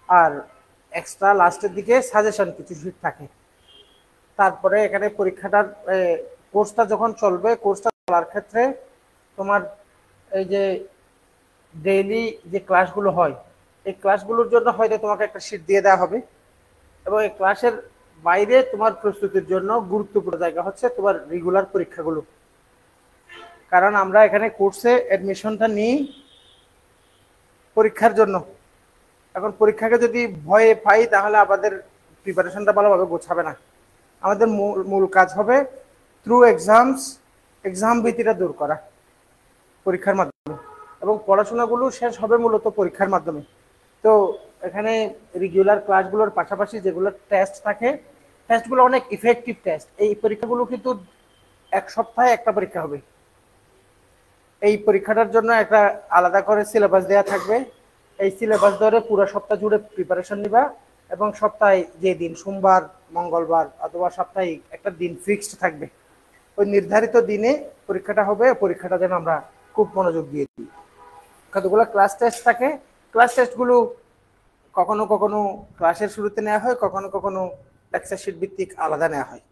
আর extra লাস্টের দিকে suggestion কিছু শিট থাকে। তারপরে এখানে পরীক্ষাটার কোর্সটা যখন চলবে, কোর্সটা চলার ক্ষেত্রে তোমার এই যে ডেইলি যে ক্লাসগুলো হয়, এই ক্লাসগুলোর জন্য হয়তো তোমাকে একটা শিট দিয়ে দেওয়া হবে, এবং এই ক্লাসের বাইরে তোমার প্রস্তুতির জন্য গুরুত্বপূর্ণ জায়গা হচ্ছে তোমার রেগুলার পরীক্ষাগুলো। কারণ আমরা এখানে কোর্সে অ্যাডমিশনটা নিই পরীক্ষার জন্য। এখন পরীক্ষাকে যদি ভয়ে পাই তাহলে আমাদের প্রিপারেশনটা ভালোভাবে গোছাবে না। আমাদের মূল কাজ হবে থ্রু এক্সাম ভীতিটা দূর করা পরীক্ষার মাধ্যমে, এবং পড়াশোনাগুলো শেষ হবে মূলত পরীক্ষার মাধ্যমে। তো এখানে রেগুলার ক্লাসগুলোর পাশাপাশি যেগুলো টেস্ট থাকে, টেস্টগুলো অনেক ইফেক্টিভ টেস্ট। এই পরীক্ষাগুলো কিন্তু এক সপ্তাহে একটা পরীক্ষা হবে। এই পরীক্ষাটার জন্য একটা আলাদা করে সিলেবাস দেওয়া থাকবে। এই সিলেবাস ধরে পুরো সপ্তাহ জুড়ে প্রিপারেশন নিবা, এবং সপ্তাহে যে দিন সোমবার, মঙ্গলবার অথবা সাপ্তাহিক একটা দিন ফিক্সড থাকবে, ওই নির্ধারিত দিনে পরীক্ষাটা হবে। পরীক্ষাটা যেন আমরা খুব মনোযোগ দিয়ে দিই। কতগুলো ক্লাস টেস্ট থাকে, ক্লাস টেস্টগুলো কখনো কখনো ক্লাসের শুরুতে নেওয়া হয়, কখনো কখনো লেকচার শিট ভিত্তিক আলাদা নেওয়া হয়।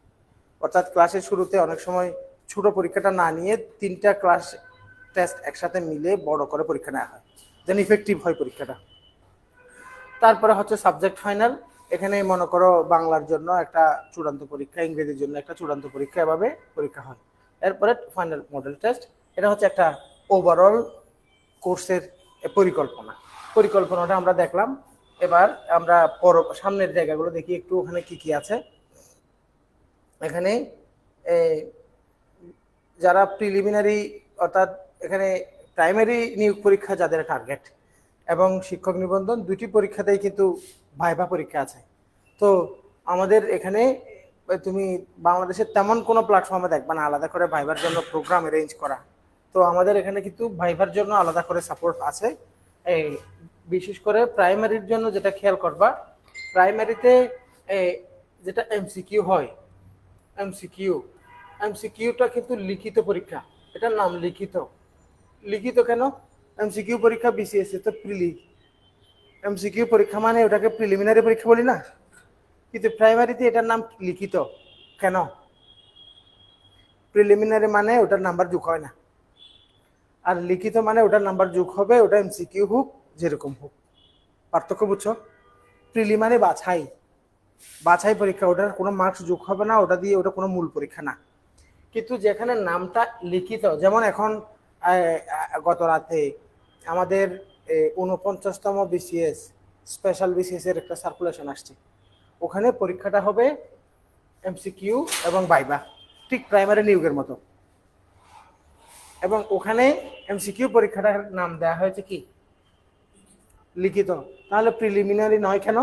অর্থাৎ ক্লাসের শুরুতে অনেক সময় ছোট পরীক্ষাটা না নিয়ে 3টা ক্লাস টেস্ট একসাথে মিলে বড় করে পরীক্ষা নেওয়া হয়, যেন ইফেক্টিভ হয় পরীক্ষাটা। তারপরে হচ্ছে সাবজেক্ট ফাইনাল। এখানে মনে করো বাংলার জন্য একটা চূড়ান্ত পরীক্ষা, ইংরেজির জন্য একটা চূড়ান্ত পরীক্ষা, এভাবে পরীক্ষা হয়। এরপরে ফাইনাল মডেল টেস্ট। এটা হচ্ছে একটা ওভারঅল কোর্সের পরিকল্পনাটা আমরা দেখলাম। এবার আমরা সামনের জায়গাগুলো দেখি একটু, ওখানে কি কি আছে। এখানে যারা প্রিলিমিনারি, অর্থাৎ এখানে প্রাইমারি নিয়োগ পরীক্ষা যাদের টার্গেট, এবং শিক্ষক নিবন্ধন দুটি পরীক্ষাতেই কিন্তু ভাইভা পরীক্ষা আছে। তো আমাদের এখানে তুমি বাংলাদেশের তেমন কোনো প্ল্যাটফর্মে দেখবা না আলাদা করে ভাইভার জন্য প্রোগ্রাম অ্যারেঞ্জ করা। তো আমাদের এখানে কিন্তু ভাইভার জন্য আলাদা করে সাপোর্ট আছে। এই বিশেষ করে প্রাইমারির জন্য যেটা খেয়াল করবা, প্রাইমারিতে যেটা এমসিকিউ হয়, এমসিকিউটা কিন্তু লিখিত পরীক্ষা। এটার নাম লিখিত। লিখিত কেন? এমসিকিউ পরীক্ষা বিসিএস তো এমসিকিউ পরীক্ষা মানে ওটাকে প্রিলিমিনারি পরীক্ষা বলি না, কিন্তু প্রাইমারিতে এটার নাম লিখিত কেন? প্রিলিমিনারি মানে ওটার নাম্বার যোগ হয় না, আর লিখিত মানে ওটার নাম্বার যোগ হবে, ওটা এমসিকিউ হোক যেরকম হোক। পার্থক্য বুঝছো? প্রিলি মানে বাছাই পরীক্ষা, ওটার কোনো মার্কস যোগ হবে না, ওটা দিয়ে ওটা কোনো মূল পরীক্ষা না। কিন্তু যেখানে নামটা লিখিত, যেমন এখন গত রাতে আমাদের 49তম বিসিএস স্পেশাল বিসিএস এর একটা সার্কুলেশন আসছে, ওখানে পরীক্ষাটা হবে এমসিকিউ এবং ভাইভা, ঠিক প্রাইমারি নিয়োগের মতো। এবং ওখানে এমসিকিউ পরীক্ষাটার নাম দেওয়া হয়েছে কি? লিখিত। তাহলে প্রিলিমিনারি নয় কেন?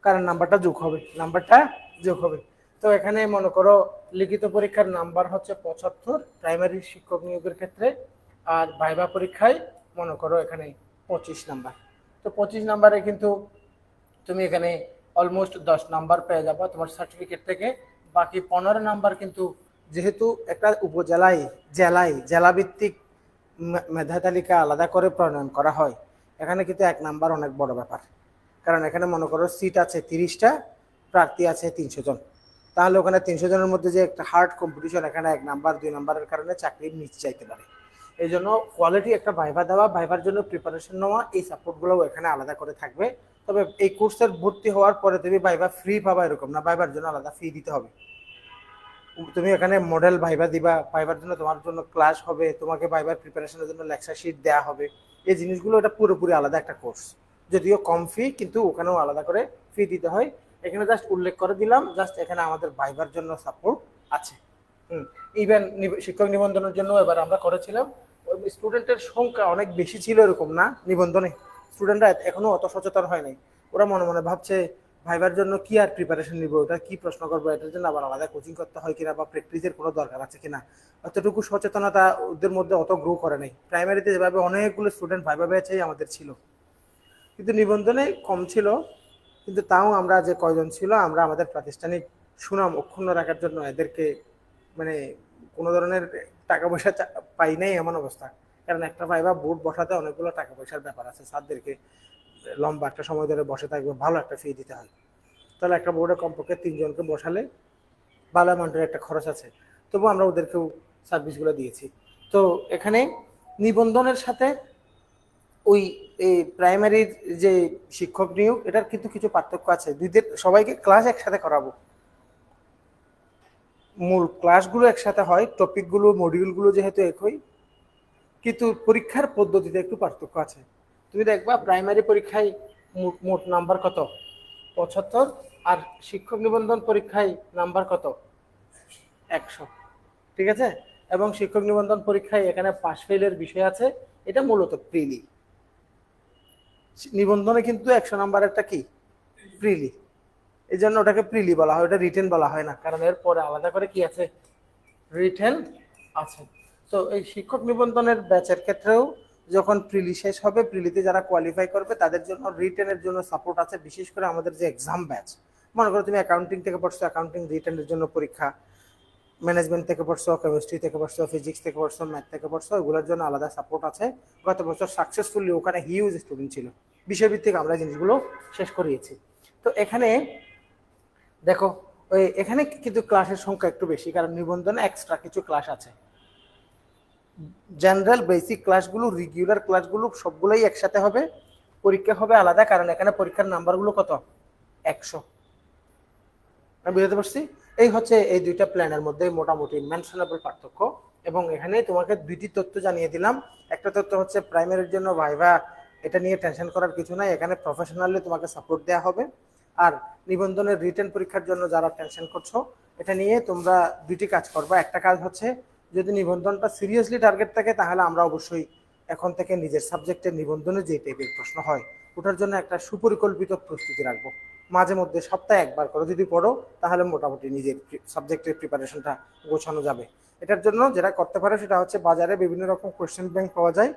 কারণ নাম্বারটা যোগ হবে। তো এখানে মনে করো লিখিত পরীক্ষার নাম্বার হচ্ছে 75 প্রাইমারি শিক্ষক নিয়োগের ক্ষেত্রে, আর ভাইভা পরীক্ষায় মনে করো এখানে 25 নাম্বার। তো 25 নাম্বারে কিন্তু তুমি এখানে অলমোস্ট 10 নাম্বার পেয়ে যাবো তোমার সার্টিফিকেট থেকে। বাকি 15 নাম্বার কিন্তু, যেহেতু একটা জেলাভিত্তিক মেধা তালিকা আলাদা করে প্রণয়ন করা হয়, এখানে কিন্তু 1 নাম্বার অনেক বড় ব্যাপার। কারণ এখানে মনে করো সিট আছে 30টা, প্রার্থী আছে 300 জন। তাহলে ওখানে 300 জনের মধ্যে যে একটা হার্ড কম্পিটিশন, এখানে 1 নাম্বার 2 নাম্বারের কারণে চাকরির নিচে চাইতে পারে। এই জন্য কোয়ালিটি একটা ভাইভা দেওয়া, ভাইভার জন্য প্রিপারেশন নেওয়া, এই সাপোর্টগুলোও এখানে আলাদা করে থাকবে। তবে এই কোর্সের ভর্তি হওয়ার পরে তুমি ভাইভা ফ্রি পাবা এরকম না, ভাইভার জন্য আলাদা ফি দিতে হবে। তুমি এখানে মডেল ভাইভা দিবা, ভাইভার জন্য তোমার জন্য ক্লাস হবে, তোমাকে ভাইভার প্রিপারেশনের জন্য লেকচার শিট দেওয়া হবে। এই জিনিসগুলো এটা পুরোপুরি আলাদা একটা কোর্স, যদিও কম ফি, কিন্তু ওখানেও আলাদা করে ফি দিতে হয়। এখানে জাস্ট উল্লেখ করে দিলাম, জাস্ট এখানে আমাদের ভাইভার জন্য সাপোর্ট আছে। ইভেন শিক্ষক নিবন্ধনের জন্য এবার আমরা করেছিলাম। স্টুডেন্টের সংখ্যা অনেক বেশি ছিল এরকম না, নিবন্ধনে স্টুডেন্টরা এখনো অত সচেতন হয় নাই। ওরা মনে মনে ভাবছে ভাইবার জন্য কি আর প্রিপারেশন নিব, ওটা কি প্রশ্ন করবো, এটার জন্য আবার আলাদা কোচিং করতে হয় কিনা বা প্র্যাকটিসের কোনো দরকার আছে কিনা, অতটুকু সচেতনতা ওদের মধ্যে অত গ্রো করে নাই। প্রাইমারিতে যেভাবে অনেকগুলো স্টুডেন্ট ভাইবা ব্যাচেই আমাদের ছিল, কিন্তু নিবন্ধনে কম ছিল। কিন্তু তাও আমরা যে কয়জন ছিল, আমরা আমাদের প্রাতিষ্ঠানিক সুনাম অক্ষুণ্ণ রাখার জন্য এদেরকে মানে কোনো ধরনের টাকা পয়সা পাই নাই এমন অবস্থা। কারণ একটা ভাইবা বোর্ড বসাতে অনেকগুলো টাকা পয়সার ব্যাপার আছে, স্যারদেরকে লম্বা একটা সময় ধরে বসে থাকবে, ভালো একটা ফি দিতে হয়। তাহলে একটা বোর্ডে কমপক্ষে 3 জনকে বসালে ভালো অ্যামাউন্টের একটা খরচ আছে, তবু আমরা ওদেরকেও সার্ভিসগুলো দিয়েছি। তো এখানে নিবন্ধনের সাথে ওই এই প্রাইমারির যে শিক্ষক নিয়োগ, এটার কিন্তু কিছু পার্থক্য আছে। দুইদের সবাইকে ক্লাস একসাথে করাবো, মূল ক্লাসগুলো একসাথে হয়, টপিকগুলো মডিউলগুলো যেহেতু একই, কিন্তু পরীক্ষার পদ্ধতিতে একটু পার্থক্য আছে। তুমি দেখবা প্রাইমারি পরীক্ষায় মোট নাম্বার কত, 75, আর শিক্ষক নিবন্ধন পরীক্ষায় নাম্বার কত, 100। ঠিক আছে, এবং শিক্ষক নিবন্ধন পরীক্ষায় এখানে পাস ফেলের বিষয় আছে, এটা মূলত প্রিলি। নিবন্ধনে কিন্তু 100 নাম্বারেরটা কি প্রিলি, এই জন্য ওটাকে প্রিলি বলা হয়, ওটা রিটেন বলা হয় না, কারণ এর পরে আলাদা করে কি আছে, রিটেন আছে। তো এই শিক্ষক নিবন্ধনের ব্যাচের ক্ষেত্রেও যখন প্রিলি শেষ হবে, প্রিলিতে যারা কোয়ালিফাই করবে তাদের জন্য রিটেনের জন্য সাপোর্ট আছে। বিশেষ করে আমাদের যে এক্সাম ব্যাচ, মনে করো তুমি অ্যাকাউন্টিং থেকে পড়ছো, অ্যাকাউন্টিং রিটেনের জন্য পরীক্ষা, ম্যানেজমেন্ট থেকে পড়ছো, কেমিস্ট্রি থেকে পড়ছো, ফিজিক্স থেকে পড়ছো, ম্যাথ থেকে পড়ছো, ওগুলোর জন্য আলাদা সাপোর্ট আছে। গত বছর সাকসেসফুলি ওখানে হিউজ স্টুডেন্ট ছিল, বিষয়ভিত্তিক আমরা জিনিসগুলো শেষ করিয়েছি। তো এখানে দেখো ওই এখানে কিন্তু ক্লাসের সংখ্যা একটু বেশি, কারণ নিবন্ধনে এক্সট্রা কিছু ক্লাস আছে। জেনারেল বেসিক ক্লাসগুলো, রেগুলার ক্লাসগুলো সবগুলোই একসাথে হবে, পরীক্ষা হবে আলাদা, কারণ এখানে পরীক্ষার নাম্বারগুলো কত, 100। আমি বুঝতে পারছি। এই হচ্ছে এই দুইটা প্ল্যানের মধ্যে মোটামুটি মেনশনেবল পার্থক্য। এবং এখানে তোমাকে দুইটি তথ্য জানিয়ে দিলাম। একটা তথ্য হচ্ছে প্রাইমারির জন্য ভাইভা, এটা নিয়ে টেনশন করার কিছু নাই, এখানে প্রফেশনালি তোমাকে সাপোর্ট দেওয়া হবে। আর নিবন্ধনের রিটেন পরীক্ষার জন্য যারা টেনশন করছো, এটা নিয়ে তোমরা দুইটি কাজ করবা। একটা কাজ হচ্ছে, যদি নিবন্ধনটা সিরিয়াসলি টার্গেট থাকে, তাহলে আমরা অবশ্যই এখন থেকে নিজের সাবজেক্টের নিবন্ধনে যে টাইপের প্রশ্ন হয় ওটার জন্য একটা সুপরিকল্পিত প্রস্তুতি রাখবো। মাঝে মধ্যে সপ্তাহে একবার করে যদি পড়ো, তাহলে মোটামুটি নিজের সাবজেক্টের প্রিপারেশনটা গোছানো যাবে। এটার জন্য যেটা করতে পারো সেটা হচ্ছে, বাজারে বিভিন্ন রকম কোয়েশ্চেন ব্যাংক পাওয়া যায়,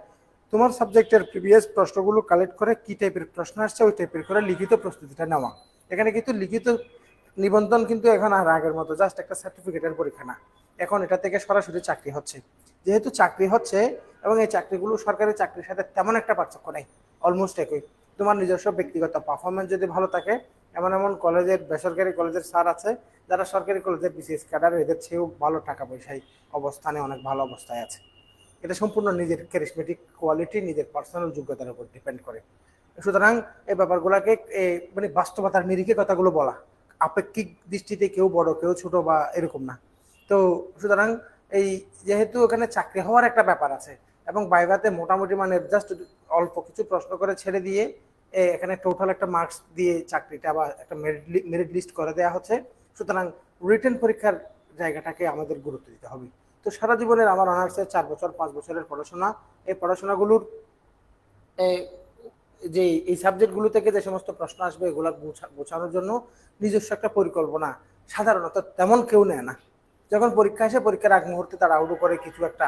তোমার সাবজেক্টের প্রিভিয়াস প্রশ্নগুলো কালেক্ট করে কি টাইপের প্রশ্ন আসছে ওই টাইপের করে লিখিত প্রস্তুতিটা নেওয়া। এখানে কিন্তু লিখিত নিবন্ধন কিন্তু এখন আর আগের মতো জাস্ট একটা সার্টিফিকেটের পরীক্ষা না, এখন এটা থেকে সরাসরি চাকরি হচ্ছে। যেহেতু চাকরি হচ্ছে, এবং এই চাকরিগুলো সরকারি চাকরির সাথে তেমন একটা পার্থক্য নেই, অলমোস্ট একই। তোমার নিজস্ব ব্যক্তিগত পারফরমেন্স যদি ভালো থাকে, এমন এমন কলেজের, বেসরকারি কলেজের স্যার আছে যারা সরকারি কলেজের বিসিএস ক্যাডার, এদের চেয়েও ভালো টাকা পয়সায় অবস্থানে অনেক ভালো অবস্থায় আছে। এটা সম্পূর্ণ নিজের ক্যারিসমেটিক কোয়ালিটি, নিজের পার্সোনাল যোগ্যতার উপর ডিপেন্ড করে। সুতরাং এই ব্যাপারগুলোকে মানে বাস্তবতার নিরিখে কথাগুলো বলা, আপেক্ষিক দৃষ্টিতে কেউ বড় কেউ ছোট বা এরকম না। তো সুতরাং এই যেহেতু এখানে চাকরি হওয়ার একটা ব্যাপার আছে, এবং ভাইভাতে মোটামুটি মানে জাস্ট অল্প কিছু প্রশ্ন করে ছেড়ে দিয়ে এখানে টোটাল একটা মার্কস দিয়ে চাকরিটা আবার একটা মেরিট লিস্ট করে দেওয়া হচ্ছে। সুতরাং রিটেন পরীক্ষার জায়গাটাকে আমাদের গুরুত্ব দিতে হবে। তো সারা জীবনের আমার অনার্সের 4 বছর 5 বছরের পড়াশোনা, এই পড়াশোনাগুলোর যে এই সাবজেক্টগুলো থেকে যে সমস্ত প্রশ্ন আসবে এগুলো গোছানোর জন্য নিজস্ব একটা পরিকল্পনা সাধারণত তেমন কেউ নেয় না। যখন পরীক্ষা আসে, পরীক্ষার আগ মুহূর্তে তাড়াহুড়ো করে কিছু একটা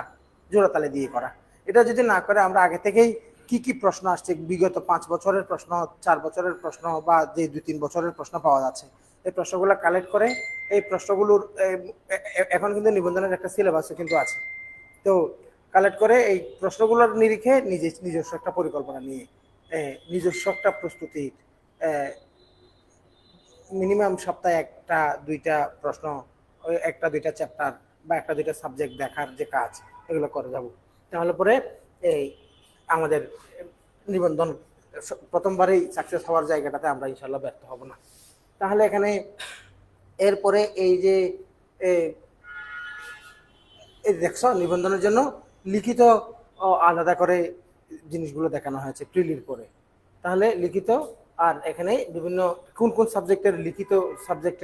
জোড়াতালে দিয়ে করা, এটা যদি না করে আমরা আগে থেকেই কি কি প্রশ্ন আসছে, বিগত 5 বছরের প্রশ্ন, 4 বছরের প্রশ্ন, বা যে 2-3 বছরের প্রশ্ন পাওয়া যাচ্ছে, এই প্রশ্নগুলো কালেক্ট করে, এই প্রশ্নগুলোর এখন কিন্তু নিবন্ধনের একটা সিলেবাসও কিন্তু আছে, তো কালেক্ট করে এই প্রশ্নগুলোর নিরিখে নিজস্ব একটা পরিকল্পনা নিয়ে নিজস্ব একটা প্রস্তুতি, মিনিমাম সপ্তাহে 1-2টা প্রশ্ন, একটা 2টা চ্যাপ্টার বা 1-2টা সাবজেক্ট দেখার যে কাজ, এগুলো করে যাব। তাহলে পরে এই আমাদের নিবন্ধন প্রথমবারেই সাকসেস হওয়ার জায়গাটাতে আমরা ইনশাল্লাহ ব্যর্থ হব না। তাহলে এখানে এরপরে এই যে দেখছো, নিবন্ধনের জন্য লিখিত আলাদা করে জিনিসগুলো দেখানো হয়েছে প্রিলির পরে। তাহলে লিখিত, আর এখানে বিভিন্ন কোন কোন সাবজেক্টের লিখিত সাবজেক্ট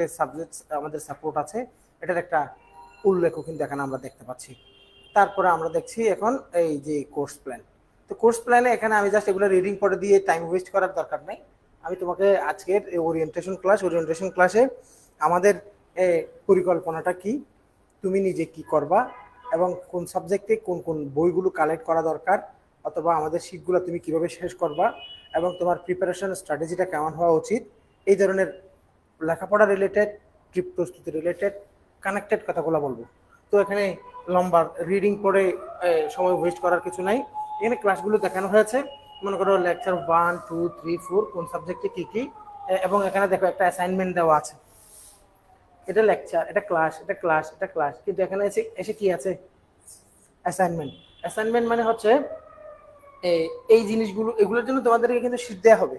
আমাদের সাপোর্ট আছে, এটার একটা উল্লেখও কিন্তু এখানে আমরা দেখতে পাচ্ছি। তারপরে আমরা দেখছি এখন এই যে কোর্স প্ল্যান। তো কোর্স প্ল্যানে এখানে আমি জাস্ট এগুলো রিডিং পড়ে দিয়ে টাইম ওয়েস্ট করার দরকার নেই। আমি তোমাকে আজকের ওরিয়েন্টেশন ক্লাসে আমাদের পরিকল্পনাটা কি, তুমি নিজে কি করবা, এবং কোন সাবজেক্টে কোন কোন বইগুলো কালেক্ট করা দরকার, অথবা আমাদের শীটগুলো তুমি কিভাবে শেষ করবা, এবং তোমার প্রিপারেশন স্ট্র্যাটেজিটা কেমন হওয়া উচিত, এই ধরনের লেখাপড়া রিলেটেড, ট্রিপ প্রস্তুতি রিলেটেড কানেক্টেড কথাগুলো বলবো। তো এখানে লম্বা রিডিং পড়ে সময় ওয়েস্ট করার কিছু নাই, এখানে ক্লাসগুলো দেখানো হয়েছে। মনে করো লেকচার 1 2 3 4 কোন সাবজেক্টে কি কি, এবং এখানে দেখো একটা অ্যাসাইনমেন্ট দেওয়া আছে। এটা লেকচার, এটা ক্লাস, এটা ক্লাস, এটা ক্লাস, কিন্তু এখানে এসে এসে কি আছে? অ্যাসাইনমেন্ট। অ্যাসাইনমেন্ট মানে হচ্ছে এই জিনিসগুলো, এগুলোর জন্য তোমাদেরকে কিন্তু শীট দেওয়া হবে।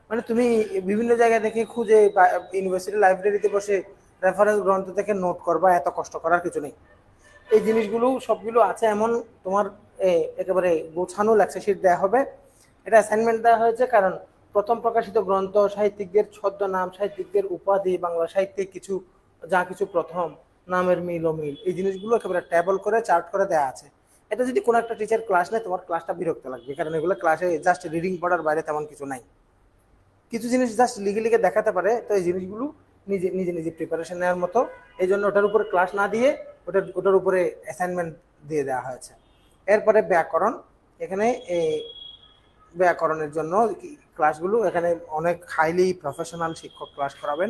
মানে তুমি বিভিন্ন জায়গায় দেখে খুঁজে বা ইউনিভার্সিটি লাইব্রেরিতে বসে রেফারেন্স গ্রন্থ থেকে নোট করবা, এত কষ্ট করার কিছু নেই। এই জিনিসগুলো সবগুলো আছে, এমন তোমার একেবারে গোছানো লেকচার শিট দেওয়া হবে। এটা অ্যাসাইনমেন্ট দেওয়া হয়েছে কারণ প্রথম প্রকাশিত গ্রন্থ, সাহিত্যিকদের ছদ্মনাম, সাহিত্যিকদের উপাধি, বাংলা সাহিত্যে কিছু যা কিছু প্রথম নামের মিল অমিল, এই জিনিসগুলো একেবারে টেবল করে চার্ট করে দেওয়া আছে। এটা যদি কোনো একটা টিচার ক্লাস নেয়, তোমার ক্লাসটা বিরক্ত লাগবে, কারণ এগুলো ক্লাসে জাস্ট রিডিং পড়ার বাইরে তেমন কিছু নাই। কিছু জিনিস জাস্ট লিখে লিখে দেখাতে পারে, তো এই জিনিসগুলো নিজে নিজে নিজে প্রিপারেশন নেওয়ার মতো, এই জন্য ওটার উপরে ক্লাস না দিয়ে ওটার উপরে অ্যাসাইনমেন্ট দিয়ে দেওয়া হয়েছে। এরপরে ব্যাকরণ, এখানে এই ব্যাকরণের জন্য ক্লাসগুলো, এখানে অনেক হাইলি প্রফেশনাল শিক্ষক ক্লাস করাবেন,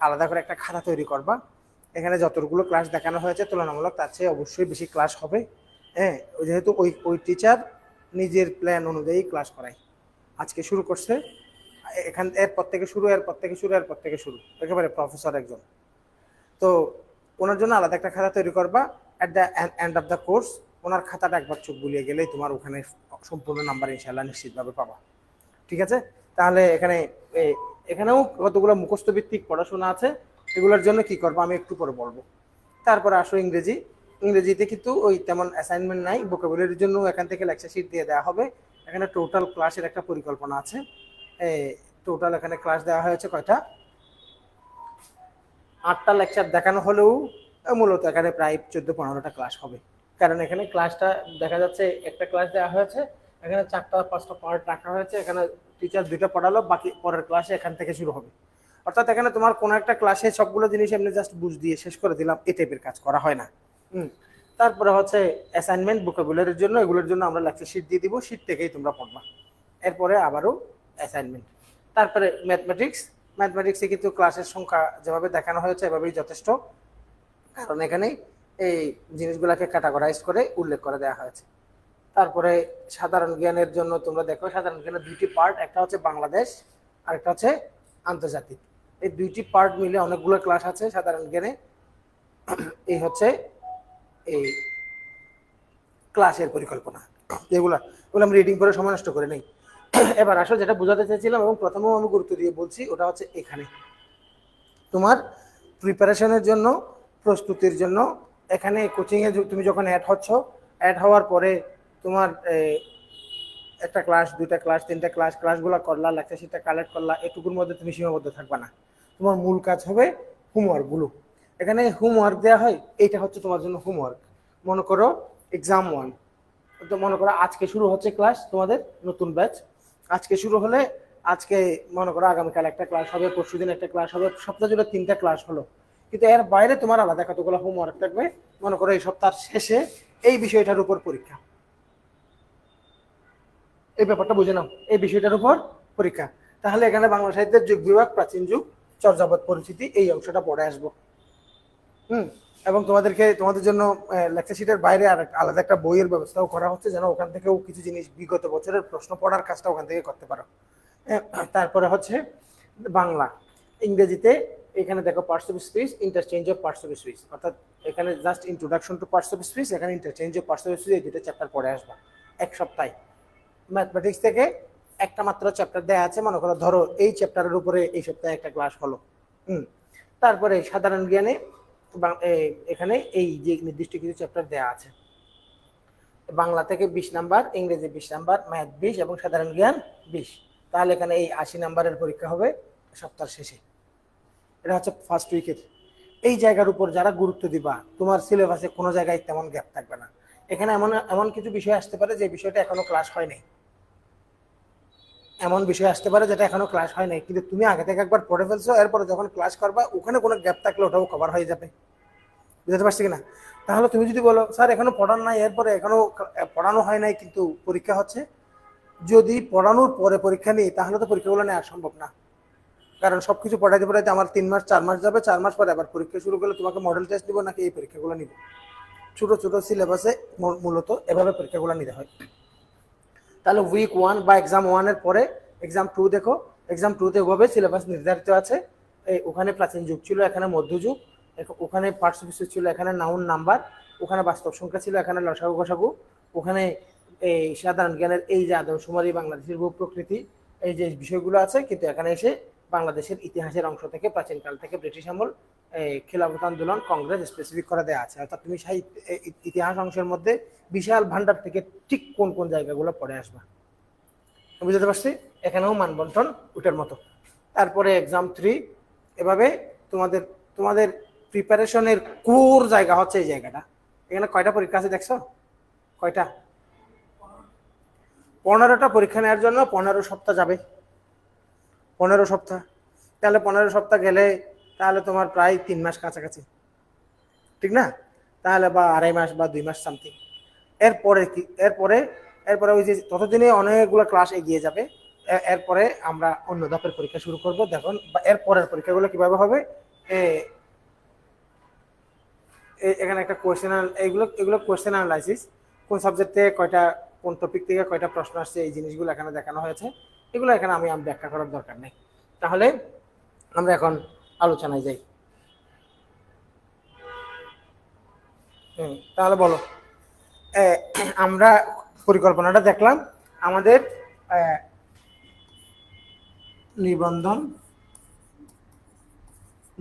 আলাদা করে একটা খাতা তৈরি করবা। এখানে যতগুলো ক্লাস দেখানো হয়েছে তুলনামূলক তার চেয়ে অবশ্যই বেশি ক্লাস হবে। হ্যাঁ, যেহেতু ওই টিচার নিজের প্ল্যান অনুযায়ী ক্লাস করায়। আজকে শুরু করছে, এরপর থেকে শুরু, এরপর থেকে শুরু, এরপর থেকে শুরু, একেবারে প্রফেসর একজন। তো ওনার জন্য আলাদা একটা খাতা তৈরি করবা। At the end of the course ওনার খাতাটা একবার চোখ বুলিয়ে গেলেই তোমার ওখানে সম্পূর্ণ নাম্বার ইনশাল্লাহ নিশ্চিতভাবে পাবা। ঠিক আছে? তাহলে এখানেও কতগুলো মুখস্থ ভিত্তিক পড়াশোনা আছে, এগুলোর জন্য কি করবো আমি একটু পরে বলবো। তারপরে আসো ইংরেজি। ইংরেজিতে কিন্তু ওই তেমন অ্যাসাইনমেন্ট নাই, ভোকাবুলারির জন্য এখান থেকে লেকচার শিট দিয়ে দেওয়া হবে। এখানে টোটাল ক্লাসের একটা পরিকল্পনা আছে। টোটাল এখানে ক্লাস দেওয়া হয়েছে কয়টা? 8টা লেকচার দেখানো হলেও মূলত এখানে প্রায় 14-15টা ক্লাস হবে, কারণ এখানে ক্লাসটা দেখা যাচ্ছে একটা ক্লাস দেওয়া হয়েছে, এখানে 4টা-5টা পার্ট রাখা হয়েছে, এখানে টিচার 2টা পড়ালো, বাকি পরের ক্লাসে এখান থেকে শুরু হবে। অর্থাৎ এখানে তোমার কোনো একটা ক্লাসে সবগুলো জিনিস এমনি জাস্ট বুঝ দিয়ে শেষ করে দিলাম, এই টাইপের কাজ করা হয় না। তারপরে হচ্ছে অ্যাসাইনমেন্ট ভোকাবুলারির জন্য, এগুলোর জন্য আমরা লেকচার শিট দিয়ে দিব, শিট থেকেই তোমরা পড়বা। এরপরে আবারও অ্যাসাইনমেন্ট। তারপরে ম্যাথমেটিক্সে কিন্তু ক্লাসের সংখ্যা যেভাবে দেখানো হয়েছে এভাবেই যথেষ্ট, কারণ এখানে এই জিনিসগুলোকে ক্যাটাগরাইজ করে উল্লেখ করে দেওয়া হয়েছে। তারপরে সাধারণ জ্ঞানের জন্য তোমরা দেখো, সাধারণ জ্ঞানের 2টি পার্ট, একটা হচ্ছে বাংলাদেশ আর একটা হচ্ছে আন্তর্জাতিক। এই 2টি পার্ট মিলে অনেকগুলো ক্লাস আছে সাধারণ জ্ঞানে। এই হচ্ছে এই ক্লাসের পরিকল্পনা, এগুলো আমি রিডিং করে সময় নষ্ট করে নেই। এবার আসো যেটা বোঝাতে চাইছিলাম এবং প্রথমেও আমি গুরুত্ব দিয়ে বলছি, ওটা হচ্ছে এখানে তোমার প্রিপারেশনের জন্য, প্রস্তুতির জন্য। এখানে কোচিংয়ে তুমি যখন অ্যাড হওয়ার পরে তোমার একটা ক্লাস, 2টা ক্লাস, 3টা ক্লাসগুলো করলা, লেকচার শিটটা কালেক্ট করলা, এটুকুর মধ্যে তুমি সীমাবদ্ধ থাকবে না। তোমার মূল কাজ হবে হোমওয়ার্কগুলো। এখানে হোমওয়ার্ক দেওয়া হয়, এইটা হচ্ছে তোমার জন্য হোমওয়ার্ক। মনে করো এক্সাম 1, তো মনে করো আজকে শুরু হচ্ছে ক্লাস, তোমাদের নতুন ব্যাচ আজকে শুরু হলে, আজকে মনে করো আগামীকাল একটা ক্লাস হবে, পরশুদিন একটা ক্লাস হবে, সপ্তাহ জুড়ে 3টা ক্লাস হলো, কিন্তু এর বাইরে তোমার আলাদা কতগুলো হোমওয়ার্ক থাকবে। মনে করো এই সপ্তাহের শেষে এই বিষয়টার উপর পরীক্ষা, এই ব্যাপারটা বুঝে নাও, এই বিষয়টার উপর পরীক্ষা। তাহলে এখানে বাংলা সাহিত্যের যুগ বিভাগ, প্রাচীন যুগ, চর্যাপদ পরিচিতি, এই অংশটা পড়ে আসবো। এবং তোমাদের জন্য লেকচার শিটের বাইরে আর আলাদা একটা বইয়ের ব্যবস্থাও করা হচ্ছে, যেন ওখান থেকেও কিছু জিনিস বিগত বছরের প্রশ্ন পড়ার কাজটা ওখান থেকে করতে পারো। তারপরে হচ্ছে বাংলা। ইংরেজিতে এখানে দেখো parts of speech, interchange of parts of speech, অর্থাৎ এখানে just introduction to parts of speech, এখানে interchange of parts of speech, এই 2টা চ্যাপ্টার পড়ে আসবা এক সপ্তাহে। ম্যাথমেটিক্স থেকে একটা মাত্র চ্যাপ্টার দেওয়া আছে, মনে করো ধরো এই চ্যাপ্টারের উপরে এই সপ্তাহে একটা ক্লাস হলো। তারপরে সাধারণ জ্ঞানে এখানে এই যে নির্দিষ্ট কিছু চ্যাপ্টার দেওয়া আছে, বাংলা থেকে 20 নাম্বার, ইংরেজি 20 নাম্বার, ম্যাথ 20 এবং সাধারণ জ্ঞান 20। তাহলে এখানে এই 80 নাম্বারের পরীক্ষা হবে সপ্তাহের শেষে। এটা হচ্ছে ফার্স্ট উইকের। এই জায়গার উপর যারা গুরুত্ব দিবা, তোমার সিলেবাসে কোনো জায়গায় তেমন গ্যাপ থাকবে না। এখানে এমন কিছু বিষয় আসতে পারে যে বিষয়টা এখনো ক্লাস হয় নাই, এমন বিষয় আসতে পারে যেটা এখনো ক্লাস হয় নাই, কিন্তু তুমি আগে থেকে একবার পড়ে ফেলছো, এরপরে যখন ক্লাস করবা ওখানে কোনো গ্যাপ থাকলে ওটাও কভার হয়ে যাবে। বুঝতে পারছি কিনা? তাহলে তুমি যদি বলো স্যার এখনো পড়ানো নাই, এরপরে এখনো পড়ানো হয় নাই কিন্তু পরীক্ষা হচ্ছে, যদি পড়ানোর পরে পরীক্ষা নিই তাহলে তো পরীক্ষাগুলো নেওয়া সম্ভব না, কারণ সবকিছু পড়াইতে আমার 3 মাস 4 মাস যাবে, 4 মাস পরে আবার পরীক্ষা শুরু করলে তোমাকে মডেল টেস্ট দিব নাকি এই পরীক্ষাগুলো নিব। ছোট ছোট সিলেবাসে মূলত এভাবে পরীক্ষাগুলো নিতে হয়। তাহলে উইক 1 বা এক্সাম 1 এর পরে এক্সাম 2 দেখো, এক্সাম 2 তে ওভাবে সিলেবাস নির্ধারিত আছে। ওখানে প্রাচীন যুগ ছিল, এখানে মধ্যযুগ, ওখানে পার্টস অফ স্পিচ ছিল, এখানে নাউন নাম্বার, ওখানে বাস্তব সংখ্যা ছিল, এখানে লসাগু গসাগু, ওখানে এই সাধারণ জ্ঞানের এই যে আদমশুমারি, বাংলাদেশের ভূ প্রকৃতি, এই যে বিষয়গুলো আছে। কিন্তু এখানে এসে বাংলাদেশের ইতিহাসের অংশ থেকে প্রাচীনকাল থেকে ব্রিটিশ আমল, খিলাফত আন্দোলন, কংগ্রেস স্পেসিফিক করে দেওয়া আছে। অর্থাৎ তুমি ইতিহাস অংশের মধ্যে বিশাল ভান্ডার থেকে ঠিক কোন কোন জায়গাগুলো পড়ে আসবা। বুঝতে পারছি? এখানেও মানবন্টন ওটার মতো। তারপরে এক্সাম 3, এভাবে তোমাদের তোমাদের প্রিপারেশনের কোর জায়গা হচ্ছে এই জায়গাটা। এখানে কয়টা পরীক্ষা আছে দেখছো? কয়টা? 15টা পরীক্ষা নেওয়ার জন্য 15 সপ্তাহ যাবে। 15 সপ্তাহ, তাহলে 15 সপ্তাহ গেলে তাহলে তোমার প্রায় 3 মাস কাছাকাছি, ঠিক না? তাহলে বা 2.5 মাস বা 2 মাস সামথিং। এরপরে কি? এরপরে ওই যে ততদিনে অনেকগুলো ক্লাস এগিয়ে যাবে। এরপরে আমরা অন্য ধাপের পরীক্ষা শুরু করব। দেখুন এরপরের পরীক্ষাগুলো কিভাবে হবে। এখানে একটা কোয়েশ্চেন, এগুলো কোয়েশ্চেন অ্যানালাইসিস, কোন সাবজেক্টে কয়টা, কোন টপিক থেকে কয়টা প্রশ্ন আসছে, এই জিনিসগুলো এখানে দেখানো হয়েছে। এগুলো এখানে আমি ব্যাখ্যা করার দরকার নেই। তাহলে আমরা এখন আলোচনায় যাই। তাহলে বলো, আমরা পরিকল্পনাটা দেখলাম। আমাদের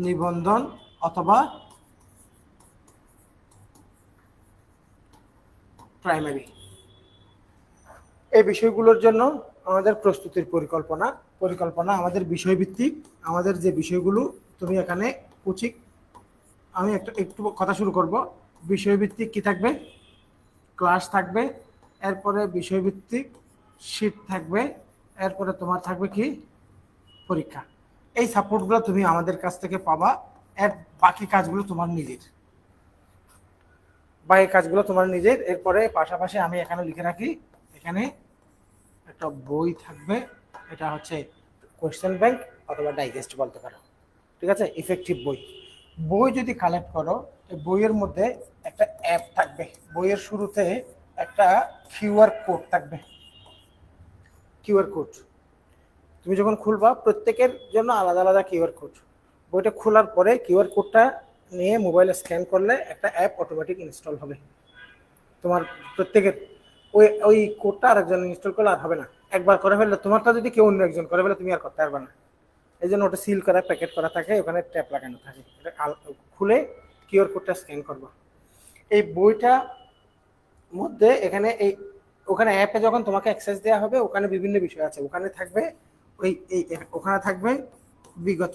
নিবন্ধন অথবা প্রাইমারি, এই বিষয়গুলোর জন্য আমাদের প্রস্তুতির পরিকল্পনা আমাদের বিষয়ভিত্তিক। আমাদের যে বিষয়গুলো তুমি এখানে কোচিং, আমি একটু কথা শুরু করব। বিষয়ভিত্তিক কি থাকবে? ক্লাস থাকবে, এরপরে বিষয়ভিত্তিক শীট থাকবে, এরপরে তোমার থাকবে কি? পরীক্ষা। এই সাপোর্টগুলো তুমি আমাদের কাছ থেকে পাবা। এর বাকি কাজগুলো তোমার নিজের। এরপরে পাশাপাশি আমি এখানে লিখে রাখি, এখানে একটা বই থাকবে, এটা হচ্ছে কোয়েশ্চেন ব্যাংক অথবা ডাইজেস্ট বলতে পারো, ঠিক আছে? ইফেক্টিভ বই যদি কালেক্ট করো, এই বইয়ের মধ্যে একটা অ্যাপ থাকবে। বইয়ের শুরুতে একটা কিউআর কোড থাকবে। কিউআর কোড তুমি যখন খুলবা, প্রত্যেকের জন্য আলাদা আলাদা কিউআর কোড। বইটা খোলার পরে কিউআর কোডটা নিয়ে মোবাইলে স্ক্যান করলে একটা অ্যাপ অটোমেটিক ইনস্টল হবে তোমার প্রত্যেকের। ওই কোডটা আরেকজন ইনস্টল করলে আর হবে না। একবার করে ফেললে, তোমারটা যদি কেউ অন্য একজন করে ফেলে, তুমি আর করতে পারবে না। এই জন্য ওটা সিল করা, প্যাকেট করা থাকে, ওখানে ট্যাপ লাগানো থাকে। এটা খুলে কিউআর কোডটা স্ক্যান করবা। এই বইটা মধ্যে এখানে ওখানে অ্যাপে যখন তোমাকে অ্যাক্সেস দেওয়া হবে, ওখানে বিভিন্ন বিষয় আছে। ওখানে থাকবে ওখানে থাকবে বিগত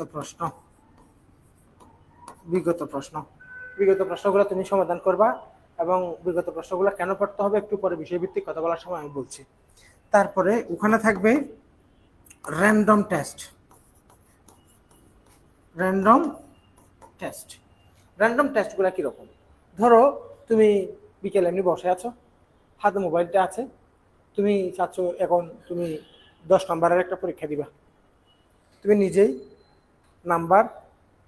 প্রশ্নগুলো তুমি সমাধান করবা। এবং বিগত প্রশ্নগুলো কেন পড়তে হবে একটু পরে বিষয়ভিত্তিক কথা বলার সময় আমি বলছি। তারপরে ওখানে থাকবে র্যান্ডম টেস্ট। র্যান্ডম টেস্টগুলো কীরকম? ধরো তুমি বিকেলে এমনি বসে আছো, হাতে মোবাইলটা আছে, তুমি চাচ্ছ এখন তুমি 10 নম্বরের একটা পরীক্ষা দিবা। তুমি নিজেই নাম্বার,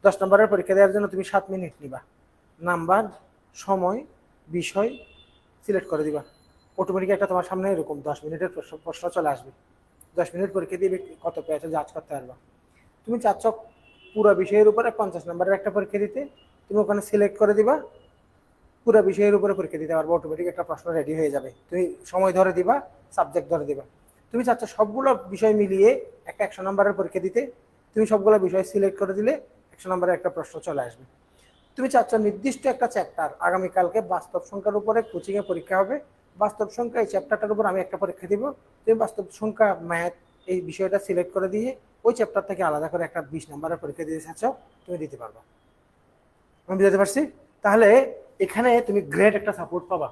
10 নম্বরের পরীক্ষা দেওয়ার জন্য তুমি 7 মিনিট নিবা। নাম্বার, সময়, বিষয় সিলেক্ট করে দিবা। অটোমেটিক একটা তোমার সামনে এরকম 10 মিনিটের প্রশ্ন চলে আসবে। 10 মিনিট পরীক্ষা দিয়ে কত পেয়েছে জাজ করতে পারবা। তুমি চাচ্ছ পুরো বিষয়ের উপরে 50 নম্বরের একটা পরীক্ষা দিতে, তুমি ওখানে সিলেক্ট করে দিবা, পুরো বিষয়ের উপরে পরীক্ষা দিতে পারবো। অটোমেটিক একটা প্রশ্ন রেডি হয়ে যাবে। তুমি সময় ধরে দিবা, সাবজেক্ট ধরে দিবা। তুমি চাচ্ছ সবগুলো বিষয় মিলিয়ে একটা 100 নম্বরের পরীক্ষা দিতে, তুমি সবগুলো বিষয় সিলেক্ট করে দিলে 100 নম্বরের একটা প্রশ্ন চলে আসবে। তুমি চাচ্ছ নির্দিষ্ট একটা চ্যাপ্টার, আগামীকালকে বাস্তব সংখ্যার উপরে কোচিংয়ে পরীক্ষা হবে, বাস্তব সংখ্যা এই চ্যাপ্টারটার উপর আমি একটা পরীক্ষা দিব। তুমি বাস্তব সংখ্যা, ম্যাথ এই বিষয়টা সিলেক্ট করে দিয়ে ওই চ্যাপ্টার থেকে আলাদা করে একটা 20 নম্বরের পরীক্ষা দিতে চাচ্ছ, তুমি দিতে পারবা। আমি বুঝতে পারছি? তাহলে এখানে তুমি গ্রেড একটা সাপোর্ট পাবা।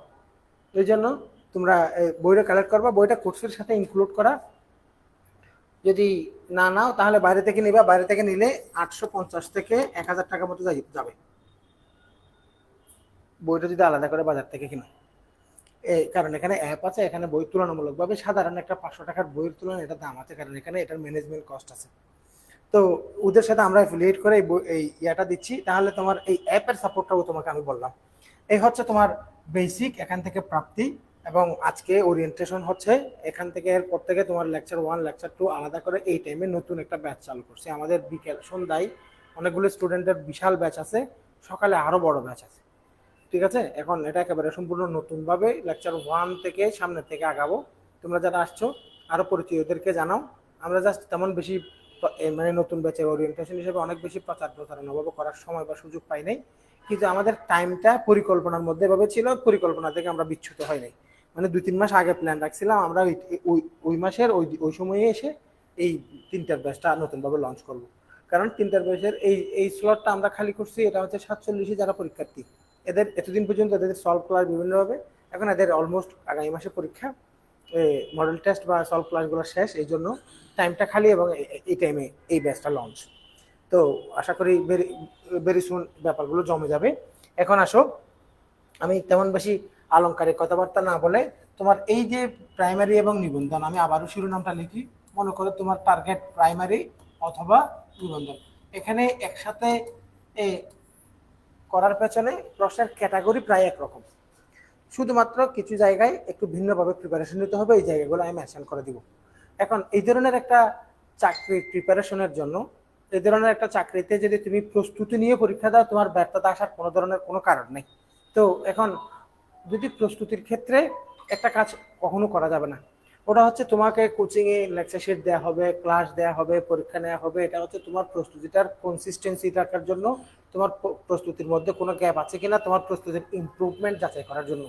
এই জন্য তোমরা বইটা কালেক্ট করবা। বইটা কোর্সের সাথে ইনক্লুড করা। যদি না নাও তাহলে বাইরে থেকে নিবা। বাইরে থেকে নিলে 850 থেকে 1000 টাকার মতো যাবে বইটা যদি আলাদা করে বাজার থেকে কিনো। কারণ এখানে অ্যাপ আছে, এখানে বই তুলনামূলকভাবে সাধারণ একটা 500 টাকার বইয়ের তুলনায় এটা দাম আছে, কারণ এখানে এটার ম্যানেজমেন্ট কস্ট আছে। তো ওদের সাথে আমরা অ্যাফিলিয়েট করে এই ইয়াটা দিচ্ছি। তাহলে তোমার এই অ্যাপের সাপোর্টটাও তোমাকে আমি বললাম। এই হচ্ছে তোমার বেসিক, এখান থেকে প্রাপ্তি। এবং আজকে ওরিয়েন্টেশন হচ্ছে, এখান থেকে এরপর থেকে তোমার লেকচার 1 লেকচার 2 আলাদা করে এই টাইমে নতুন একটা ব্যাচ চালু করছে আমাদের। বিকেল সন্ধ্যায় অনেকগুলো স্টুডেন্টের বিশাল ব্যাচ আছে, সকালে আরো বড় ব্যাচ আছে, ঠিক আছে? এখন এটা একেবারে সম্পূর্ণ নতুনভাবে লেকচার 1 থেকে সামনের থেকে আগাবো। তোমরা যারা আসছো আরো পরিচয়দেরকে জানাও। আমরা জাস্ট তেমন বেশি মানে নতুন ব্যাচের ওরিয়েন্টেশন হিসেবে অনেক বেশি প্রচার প্রচারণাভাবে করার সময় বা সুযোগ পাই নাই, কিন্তু আমাদের টাইমটা পরিকল্পনার মধ্যে ভাবে ছিল, পরিকল্পনা থেকে আমরা বিচ্যুত হয় নাই। মানে 2-3 মাস আগে প্ল্যান রাখছিলাম আমরা ওই মাসের ওই সময়ে এসে এই 3টার ব্যাচটা নতুনভাবে লঞ্চ করব। কারণ 3টার ব্যাচের এই স্লটটা আমরা খালি করছি, এটা হচ্ছে 47 যারা পরীক্ষার্থী, এদের এতদিন পর্যন্ত এদের সলভ ক্লাস বিভিন্নভাবে, এখন এদের অলমোস্ট আগামী মাসে পরীক্ষা, মডেল টেস্ট বা সলভ ক্লাসগুলো শেষ, এই জন্য টাইমটা খালি এবং এই টাইমে এই ব্যাচটা লঞ্চ। তো আশা করি ভেরি সুন ব্যাপারগুলো জমে যাবে। এখন আসো, আমি তেমন বেশি আলংকারিক কথাবার্তা না বলে তোমার এই যে প্রাইমারি এবং নিবন্ধন, আমি আবারও শিরোনামটা লিখি। মনে করো তোমার টার্গেট প্রাইমারি অথবা নিবন্ধন, এখানে একসাথে করার পেছনে প্রশ্নের ক্যাটাগরি প্রায় একরকম, শুধুমাত্র কিছু জায়গায় একটু ভিন্নভাবে প্রিপারেশন নিতে হবে, এই জায়গাগুলো আমি মেনশন করে দিব। এখন এই ধরনের একটা চাকরি প্রিপারেশনের জন্য, এই ধরনের একটা চাকরিতে যদি তুমি প্রস্তুতি নিয়ে পরীক্ষা দাও, তোমার ব্যর্থতা আসার কোনো ধরনের কোনো কারণ নেই। তো এখন যদি প্রস্তুতির ক্ষেত্রে একটা কাজ কখনো করা যাবে না, ওটা হচ্ছে তোমাকে কোচিংয়ে লেকচার শিট দেওয়া হবে, ক্লাস দেওয়া হবে, পরীক্ষা নেওয়া হবে, এটা হচ্ছে তোমার প্রস্তুতিটার কনসিস্টেন্সি রাখার জন্য, তোমার প্রস্তুতির মধ্যে কোনো গ্যাপ আছে কিনা, তোমার প্রস্তুতির ইমপ্রুভমেন্ট যাচাই করার জন্য।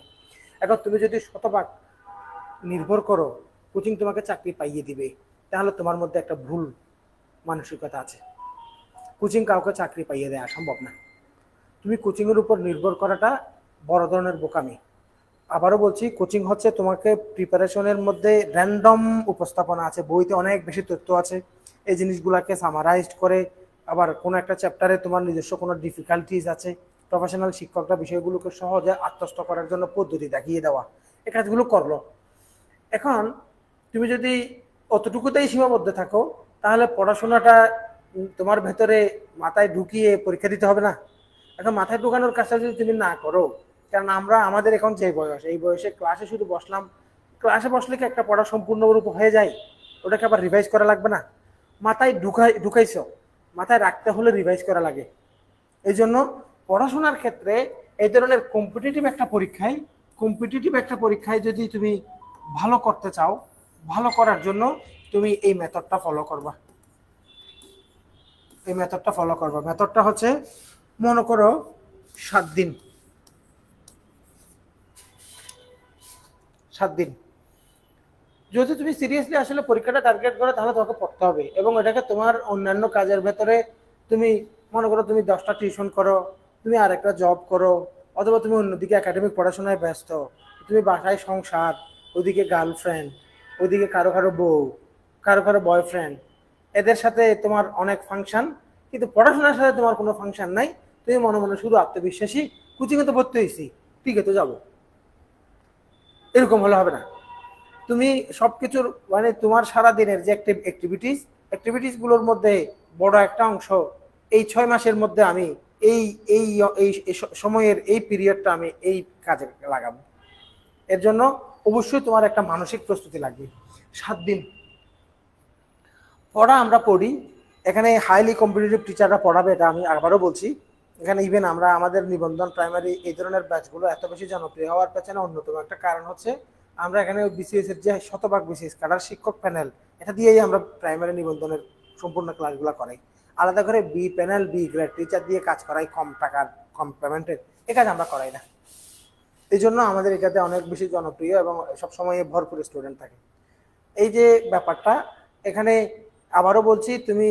এখন তুমি যদি শতভাগ নির্ভর করো কোচিং তোমাকে চাকরি পাইয়ে দিবে, তাহলে তোমার মধ্যে একটা ভুল মানসিকতা আছে। কোচিং কাউকে চাকরি পাইয়ে দেওয়া সম্ভব না। তুমি কোচিংয়ের উপর নির্ভর করাটা বড় ধরনের বোকামি। আবারও বলছি, কোচিং হচ্ছে তোমাকে প্রিপারেশনের মধ্যে র্যান্ডম উপস্থাপনা আছে, বইতে অনেক বেশি তথ্য আছে, এই জিনিসগুলোকে সামারাইজড করে, আবার কোনো একটা চ্যাপ্টারে তোমার নিজস্ব কোনো ডিফিকাল্টিস আছে, প্রফেশনাল শিক্ষকরা বিষয়গুলোকে সহজে আত্মস্থ করার জন্য পদ্ধতি দেখিয়ে দেওয়া, এই কাজগুলো করলো। এখন তুমি যদি অতটুকুতেই সীমাবদ্ধ থাকো, তাহলে পড়াশোনাটা তোমার ভেতরে মাথায় ঢুকিয়ে পরীক্ষা দিতে হবে না। এখন মাথায় ঢুকানোর কাজটা যদি তুমি না করো, কারণ আমরা আমাদের এখন যে বয়স, এই বয়সে ক্লাসে শুধু বসলাম, ক্লাসে বসলে কি একটা পড়া সম্পূর্ণরূপ হয়ে যায়? ওটাকে আবার রিভাইজ করা লাগবে না? মাথায় ঢুকাইছো, মাথায় রাখতে হলে রিভাইজ করা লাগে। এই জন্য পড়াশোনার ক্ষেত্রে এই ধরনের কম্পিটিটিভ একটা পরীক্ষায় যদি তুমি ভালো করতে চাও, ভালো করার জন্য তুমি এই মেথডটা ফলো করবা। মেথডটা হচ্ছে, মনে করো 7 দিন যদি তুমি সিরিয়াসলি আসলে পরীক্ষাটা টার্গেট করো, তাহলে তোমাকে পড়তে হবে এবং এটাকে তোমার অন্যান্য কাজের ভেতরে, তুমি মনে করো তুমি 10টা টিউশন করো, তুমি আর একটা জব করো, অথবা তুমি অন্যদিকে একাডেমিক পড়াশোনায় ব্যস্ত, তুমি বাসায় সংসার, ওদিকে গার্লফ্রেন্ড, ওদিকে কারো বউ, কারো বয়ফ্রেন্ড, এদের সাথে তোমার অনেক ফাংশন, কিন্তু পড়াশোনার সাথে তোমার কোনো ফাংশন নাই। তুমি মনে মনে শুধু আত্মবিশ্বাসী, কোচিংয়ে তো ভর্তি হয়েছি, ঠিক আছে যাবো, এরকম হলে হবে না। তুমি সবকিছুর মানে তোমার সারা দিনের যে অ্যাক্টিভিটিস গুলোর মধ্যে বড় একটা অংশ এই 6 মাসের মধ্যে আমি এই এই এই সময়ের এই পিরিয়ডটা আমি এই কাজে লাগাবো। এর জন্য অবশ্যই তোমার একটা মানসিক প্রস্তুতি লাগবে। 7 দিন পড়া আমরা পড়ি, এখানে হাইলি কম্পিটিটিভ টিচাররা পড়াবে, এটা আমি আবারও বলছি। এখানে ইভেন আমরা আমাদের নিবন্ধন প্রাইমারি এই ধরনের ব্যাচগুলো এত বেশি জনপ্রিয় হওয়ার পেছনে অন্যতম একটা কারণ হচ্ছে, আমরা এখানে বিসিএস এর যে শতভাগ বিসিএস কাটার শিক্ষক প্যানেল, এটা দিয়েই আমরা প্রাইমারি নিবন্ধনের সম্পূর্ণ ক্লাসগুলো করাই। আলাদা করে B panel, B grade teacher দিয়ে কাজ করাই, কম টাকার কম পেমেন্টের, এ কাজ আমরা করাই না। এই জন্য আমাদের এটাতে অনেক বেশি জনপ্রিয় এবং সবসময় ভরপুর স্টুডেন্ট থাকে। এই যে ব্যাপারটা, এখানে আবারও বলছি, তুমি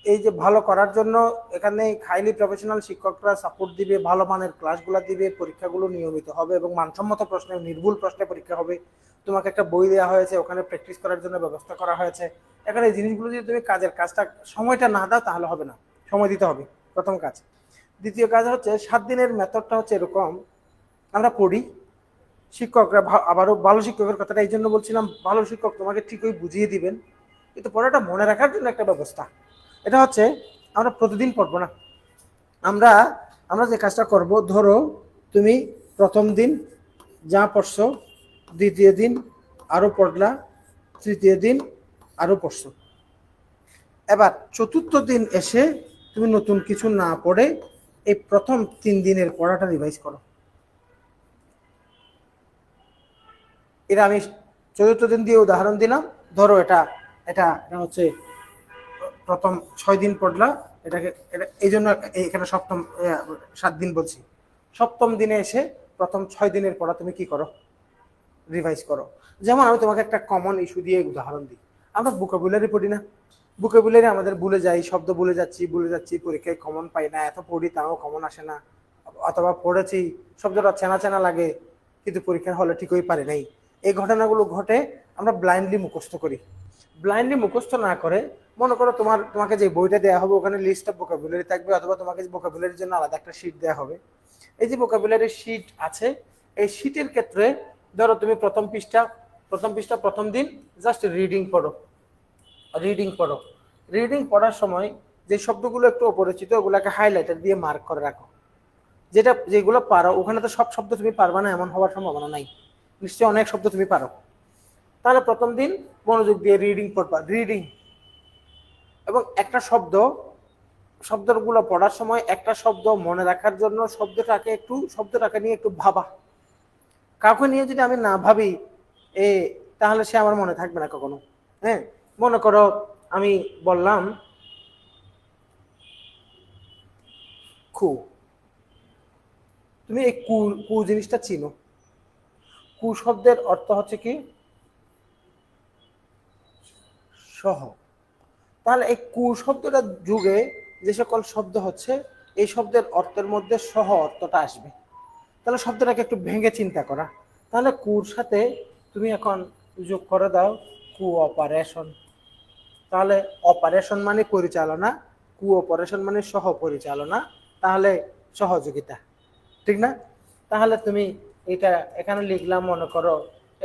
এই যে ভালো করার জন্য এখানে হাইলি প্রফেশনাল শিক্ষকরা সাপোর্ট দিবে, ভালো মানের ক্লাসগুলো দিবে, পরীক্ষাগুলো নিয়মিত হবে এবং মানসম্মত প্রশ্নে, নির্ভুল প্রশ্নে পরীক্ষা হবে। তোমাকে একটা বই দেওয়া হয়েছে, ওখানে প্র্যাকটিস করার জন্য ব্যবস্থা করা হয়েছে। এখানে এই জিনিসগুলো যদি তুমি কাজটা সময়টা না দাও, তাহলে হবে না, সময় দিতে হবে, প্রথম কাজ। দ্বিতীয় কাজ হচ্ছে 7 দিনের মেথডটা হচ্ছে এরকম, আমরা পড়ি, শিক্ষকরা আবারও ভালো শিক্ষকের কথাটা এই জন্য বলছিলাম, ভালো শিক্ষক তোমাকে ঠিকই বুঝিয়ে দিবেন, কিন্তু পড়াটা মনে রাখার জন্য একটা ব্যবস্থা। এটা হচ্ছে আমরা প্রতিদিন পড়বো না, আমরা যে কাজটা করব, ধরো তুমি প্রথম দিন যা পড়ছো দ্বিতীয় দিন আরো পড়লা, তৃতীয় দিন আরো পড়ছো। এবার চতুর্থ দিন এসে তুমি নতুন কিছু না পড়ে এই প্রথম 3 দিনের পড়াটা রিভাইজ করো। এটা আমি চতুর্থ দিন দিয়ে উদাহরণ দিলাম। ধরো এটা এটা এটা হচ্ছে প্রথম 6 দিন পড়লা, এটাকে এই জন্য এখানে সপ্তম 7 দিন বলছি। সপ্তম দিনে এসে প্রথম 6 দিনের পড়া তুমি কি করো, রিভাইজ করো। যেমন আমি তোমাকে একটা কমন ইস্যু দিয়ে উদাহরণ দিই। আমরা ভোকাবুলারি পড়ি না, ভোকাবুলারি আমাদের ভুলে যাই, শব্দ ভুলে যাচ্ছি, পরীক্ষায় কমন পাই না, এত পড়ি তাও কমন আসে না, অথবা পড়েছি শব্দটা চেনা চেনা লাগে কিন্তু পরীক্ষার হলে ঠিকই পারে নাই। এই ঘটনাগুলো ঘটে, আমরা ব্লাইন্ডলি মুখস্থ করি। ব্লাইন্ডলি মুখস্থ না করে মনে করো তোমাকে যে বইটা দেওয়া হবে ওখানে লিস্ট অফ ভোকাবুলারি থাকবে, অথবা তোমাকে ভোকাবুলারির জন্য আলাদা একটা শিট দেওয়া হবে। এই যে ভোকাবুলারির শিট আছে, এই শিটের ক্ষেত্রে ধরো তুমি প্রথম পৃষ্ঠা প্রথম দিন জাস্ট রিডিং পড়ো। রিডিং পড়ার সময় যে শব্দগুলো একটু অপরিচিত ওগুলোকে হাইলাইটার দিয়ে মার্ক করে রাখো। যেগুলো পারো, ওখানে তো সব শব্দ তুমি পারবা না এমন হওয়ার সম্ভাবনা নাই, নিশ্চয়ই অনেক শব্দ তুমি পারো। তাহলে প্রথম দিন মনোযোগ দিয়ে রিডিং পড়বা, রিডিং। এবং একটা শব্দগুলো পড়ার সময় একটা শব্দ মনে রাখার জন্য শব্দটাকে নিয়ে একটু ভাবা। কাউকে নিয়ে যদি আমি না ভাবি তাহলে সে আমার মনে থাকবে না কখনো। হ্যাঁ, মনে করো আমি বললাম কু, তুমি এই কু জিনিসটা চিনো। কু শব্দের অর্থ হচ্ছে কি, সহ। তাহলে এই কু শব্দটা যুগে যে সকল শব্দ হচ্ছে এই শব্দের অর্থের মধ্যে সহ অর্থটা আসবে। তাহলে শব্দটাকে একটু ভেঙে চিন্তা করা। তাহলে কুর সাথে তুমি এখন যোগ করে দাও কোঅপারেশন। তাহলে অপারেশন মানে পরিচালনা, কোঅপারেশন মানে সহ পরিচালনা, তাহলে সহযোগিতা, ঠিক না? তাহলে তুমি এটা এখানে লিখলাম মনে করো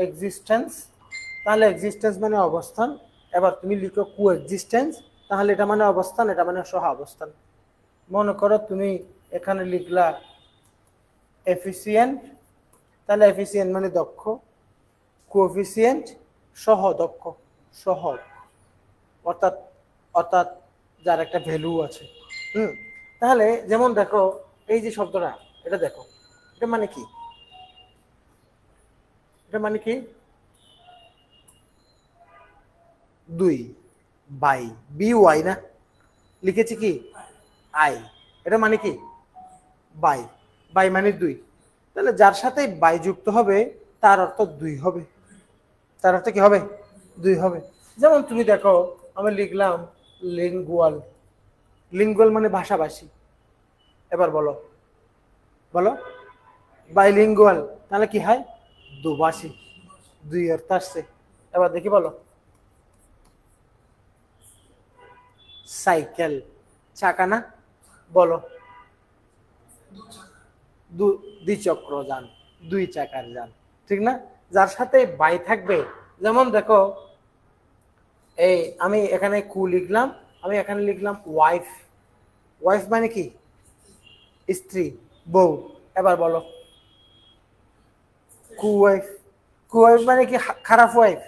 এক্সিস্টেন্স, তাহলে এক্সিস্টেন্স মানে অবস্থান। এবার তুমি লিখো কোএক্সিস্টেন্স, তাহলে এটা মানে অবস্থান, এটা মানে সহ অবস্থান। মনে করো তুমি এখানে লিখলা এফিসিয়েন্ট, তাহলে এফিসিয়েন্ট মানে দক্ষ, কোএফিসিয়েন্ট সহ দক্ষ, সহ অর্থাৎ অর্থাৎ যার একটা ভ্যালু আছে। তাহলে যেমন দেখো এই যে শব্দটা, এটা দেখো, এটা মানে কি, এটা মানে কি দুই বাই, বি ওয়াই না, লিখেছি কি আই, এটা মানে কি বাই, বাই মানে দুই। তাহলে যার সাথে বাই যুক্ত হবে তার অর্থ দুই হবে, তার অর্থ কি হবে, দুই হবে। যেমন তুমি দেখো আমি লিখলাম লিঙ্গুয়াল, লিঙ্গুয়াল মানে ভাষাভাষী। এবার বলো বলো বাইলিঙ্গুয়াল, তাহলে কি হয়, দুভাষী, দুই অর্থ আসছে। এবার দেখি বলো সাইকেল, চাকা না, বলো দ্বিচক্র যান, দুই চাকার যান, ঠিক না? যার সাথে বাই থাকবে, যেমন দেখো এই আমি এখানে কু লিখলাম, আমি এখানে লিখলাম ওয়াইফ, ওয়াইফ মানে কি স্ত্রী, বউ। এবার বলো কুওয়াইফ, কুওয়াইফ মানে কি খারাপ ওয়াইফ,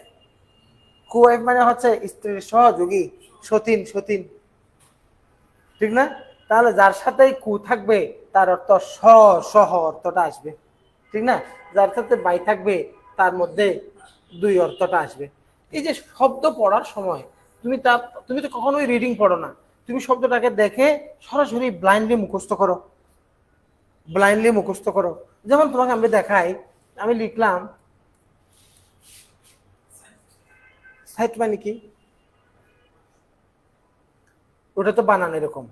কুওয়াইফ মানে হচ্ছে স্ত্রীর সহযোগী, সতীন, সতীন, ঠিক না? তাহলে যার সাথেই কু থাকবে তার অর্থ সহ অর্থটা আসবে, ঠিক না? যার সাথে বাই থাকবে তার মধ্যে দুই অর্থটা আসবে। এই যে শব্দ পড়ার সময় তুমি তো কখনোই রিডিং পড়ো না, তুমি শব্দটাকে দেখে সরাসরি ব্লাইন্ডলি মুখস্থ করো, ব্লাইন্ডলি মুখস্থ করো। যেমন তোমাকে আমি দেখাই, আমি লিখলাম সাইট মানে কি, ওটা তো বানান এরকম,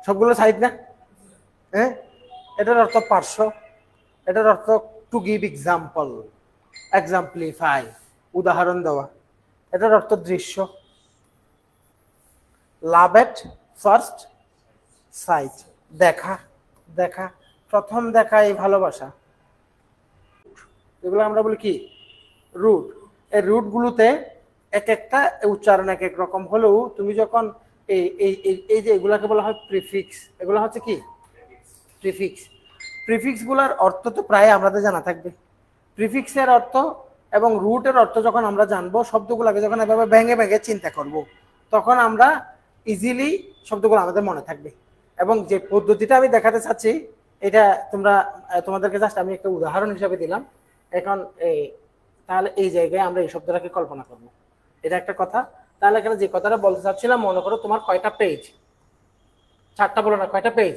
সবগুলো সাইড না। হ্যাঁ, এটার অর্থ পার্শ্ব, এটার অর্থ টু গিভ এক্সাম্পল, এক্সাম্পলিফাই, উদাহরণ দেওয়া। এটার অর্থ দৃশ্য, লাভ এট ফার্স্ট সাইট, দেখা, দেখা, প্রথম দেখা, এই ভালোবাসা। এগুলো আমরা বলি কি রুট। এই রুটগুলোতে এক একটা উচ্চারণ এক এক রকম হলেও তুমি যখন এই এই এই যে এগুলাকে বলা হয় প্রিফিক্স, এগুলো হচ্ছে কি প্রিফিক্স। প্রিফিক্সগুলোর অর্থ তো প্রায় আমাদের জানা থাকবে। প্রিফিক্সের অর্থ এবং রুটের অর্থ যখন আমরা জানবো, শব্দগুলোকে যখন এভাবে ভেঙে ভেঙে চিন্তা করব, তখন আমরা ইজিলি শব্দগুলো আমাদের মনে থাকবে। এবং যে পদ্ধতিটা আমি দেখাতে চাচ্ছি, এটা তোমাদেরকে জাস্ট আমি একটা উদাহরণ হিসাবে দিলাম। এখন তাহলে এই জায়গায় আমরা এই শব্দটাকে কল্পনা করব, এটা একটা কথা। তাহলে এখানে যে কথাটা বলতে চাচ্ছিলাম, মনে করো তোমার কয়টা পেজ, 4টা বলো না, কয়টা পেজ,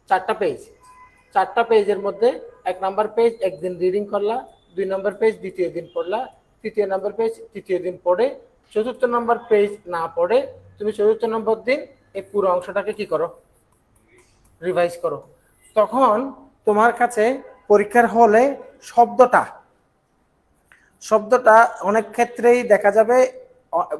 4টা পেজ। 4টা পেজের মধ্যে 1 নাম্বার পেজ একদিন রিডিং করলা, 2 নাম্বার পেজ দ্বিতীয় দিন পড়লা, 3 নাম্বার পেজ তৃতীয় দিন পড়ে, 4র্থ নাম্বার পেজ না পড়ে তুমি 4র্থ নম্বর দিন এই পুরো অংশটাকে কি করো, রিভাইজ করো। তখন তোমার কাছে পরীক্ষার হলে শব্দটা অনেক ক্ষেত্রেই দেখা যাবে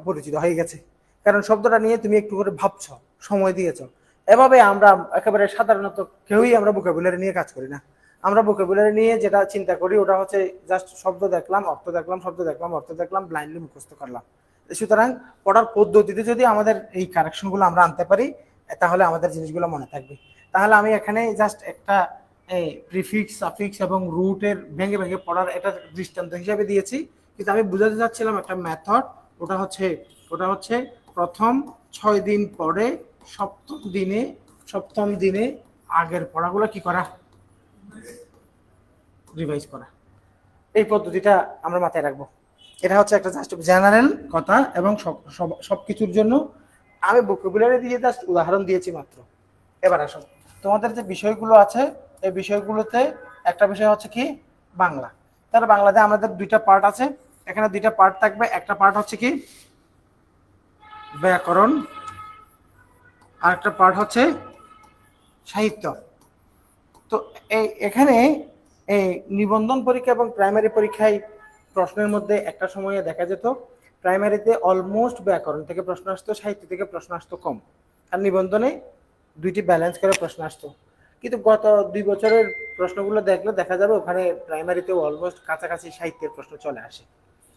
পরিচিত হয়ে গেছে, কারণ শব্দটা নিয়ে তুমি একটু করে ভাবছ, সময় দিয়েছ। এভাবে আমরা একেবারে সাধারণত কেউই আমরা ভোকাবুলারি নিয়ে কাজ করি না। আমরা ভোকাবুলারি নিয়ে যেটা চিন্তা করি ওটা হচ্ছে জাস্ট শব্দ দেখলাম, অর্থ দেখলাম, শব্দ দেখলাম, অর্থ দেখলাম, ব্লাইন্ডলি মুখস্থ করলাম। সুতরাং পড়ার পদ্ধতিতে যদি আমাদের এই কারেকশনগুলো আমরা আনতে পারি, তাহলে আমাদের জিনিসগুলো মনে থাকবে। তাহলে আমি এখানে জাস্ট একটা প্রিফিক্স, সাফিক্স এবং রুটের ভেঙে ভেঙে পড়ার এটা দৃষ্টান্ত হিসাবে দিয়েছি, কিন্তু আমি বুঝাতে চাচ্ছিলাম একটা মেথড। ওটা হচ্ছে প্রথম 6 দিন পরে সপ্তম দিনে আগের পড়াগুলো কি করা, রিভাইজ করা। এই পদ্ধতিটা আমরা মাথায় রাখবো। এটা হচ্ছে একটা জাস্ট জেনারেল কথা, এবং সবকিছুর জন্য আমি ভোকাবুলারি দিয়ে জাস্ট উদাহরণ দিয়েছি মাত্র। এবার আসো, তোমাদের যে বিষয়গুলো আছে এই বিষয়গুলোতে একটা বিষয় হচ্ছে কি বাংলা। তার বাংলাতে আমাদের 2টা পার্ট আছে, এখানে 2টা পার্ট থাকবে। একটা পার্ট হচ্ছে কি ব্যাকরণ, আর একটা পার্ট হচ্ছে সাহিত্য। তো এখানে এই নিবন্ধন পরীক্ষা এবং প্রাইমারি পরীক্ষায় প্রশ্নের মধ্যে একটা সময়ে দেখা যেত প্রাইমারিতে অলমোস্ট ব্যাকরণ থেকে প্রশ্ন আসতো, সাহিত্য থেকে প্রশ্ন আসতো কম, আর নিবন্ধনে 2টি ব্যালেন্স করে প্রশ্ন আসতো। কিন্তু গত 2 বছরের প্রশ্নগুলো দেখলে দেখা যাবে ওখানে প্রাইমারিতেও অলমোস্ট কাছাকাছি সাহিত্যের প্রশ্ন চলে আসে।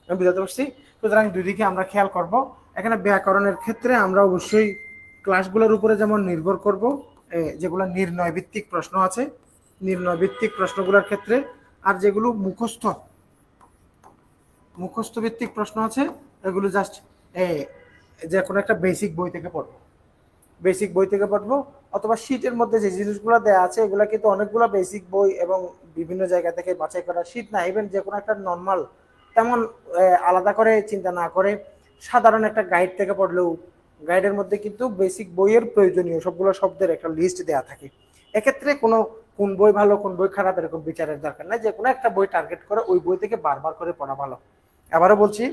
আমি বুঝতে পারছি। সুতরাং দুদিকে আমরা খেয়াল করব। এখানে ব্যাকরণের ক্ষেত্রে আমরা অবশ্যই ক্লাসগুলোর উপরে যেমন নির্ভর করব, যেগুলো নির্ণয় ভিত্তিক প্রশ্ন আছে, নির্ণয় ভিত্তিক প্রশ্নগুলোর ক্ষেত্রে, আর যেগুলো মুখস্থ ভিত্তিক প্রশ্ন আছে এগুলো জাস্ট যে কোনো একটা বেসিক বই থেকে পড়বো, অথবা শীটের মধ্যে যে জিনিসগুলো দেওয়া আছে এগুলো কিন্তু অনেকগুলো বেসিক বই এবং বিভিন্ন জায়গা থেকে বাছাই করা। শীট না, ইভেন যে কোনো একটা নর্মাল তেমন আলাদা করে চিন্তা না করে সাধারণ একটা গাইড থেকে পড়লেও, গাইডের মধ্যে কিন্তু বেসিক বইয়ের প্রয়োজনীয় সবগুলো শব্দের একটা লিস্ট দেওয়া থাকে। এক্ষেত্রে কোন বই ভালো কোন বই খারাপ এরকম বিচারের দরকার নাই, যে কোনো একটা বই টার্গেট করে ওই বই থেকে বারবার করে পড়া ভালো। আবারও বলছি,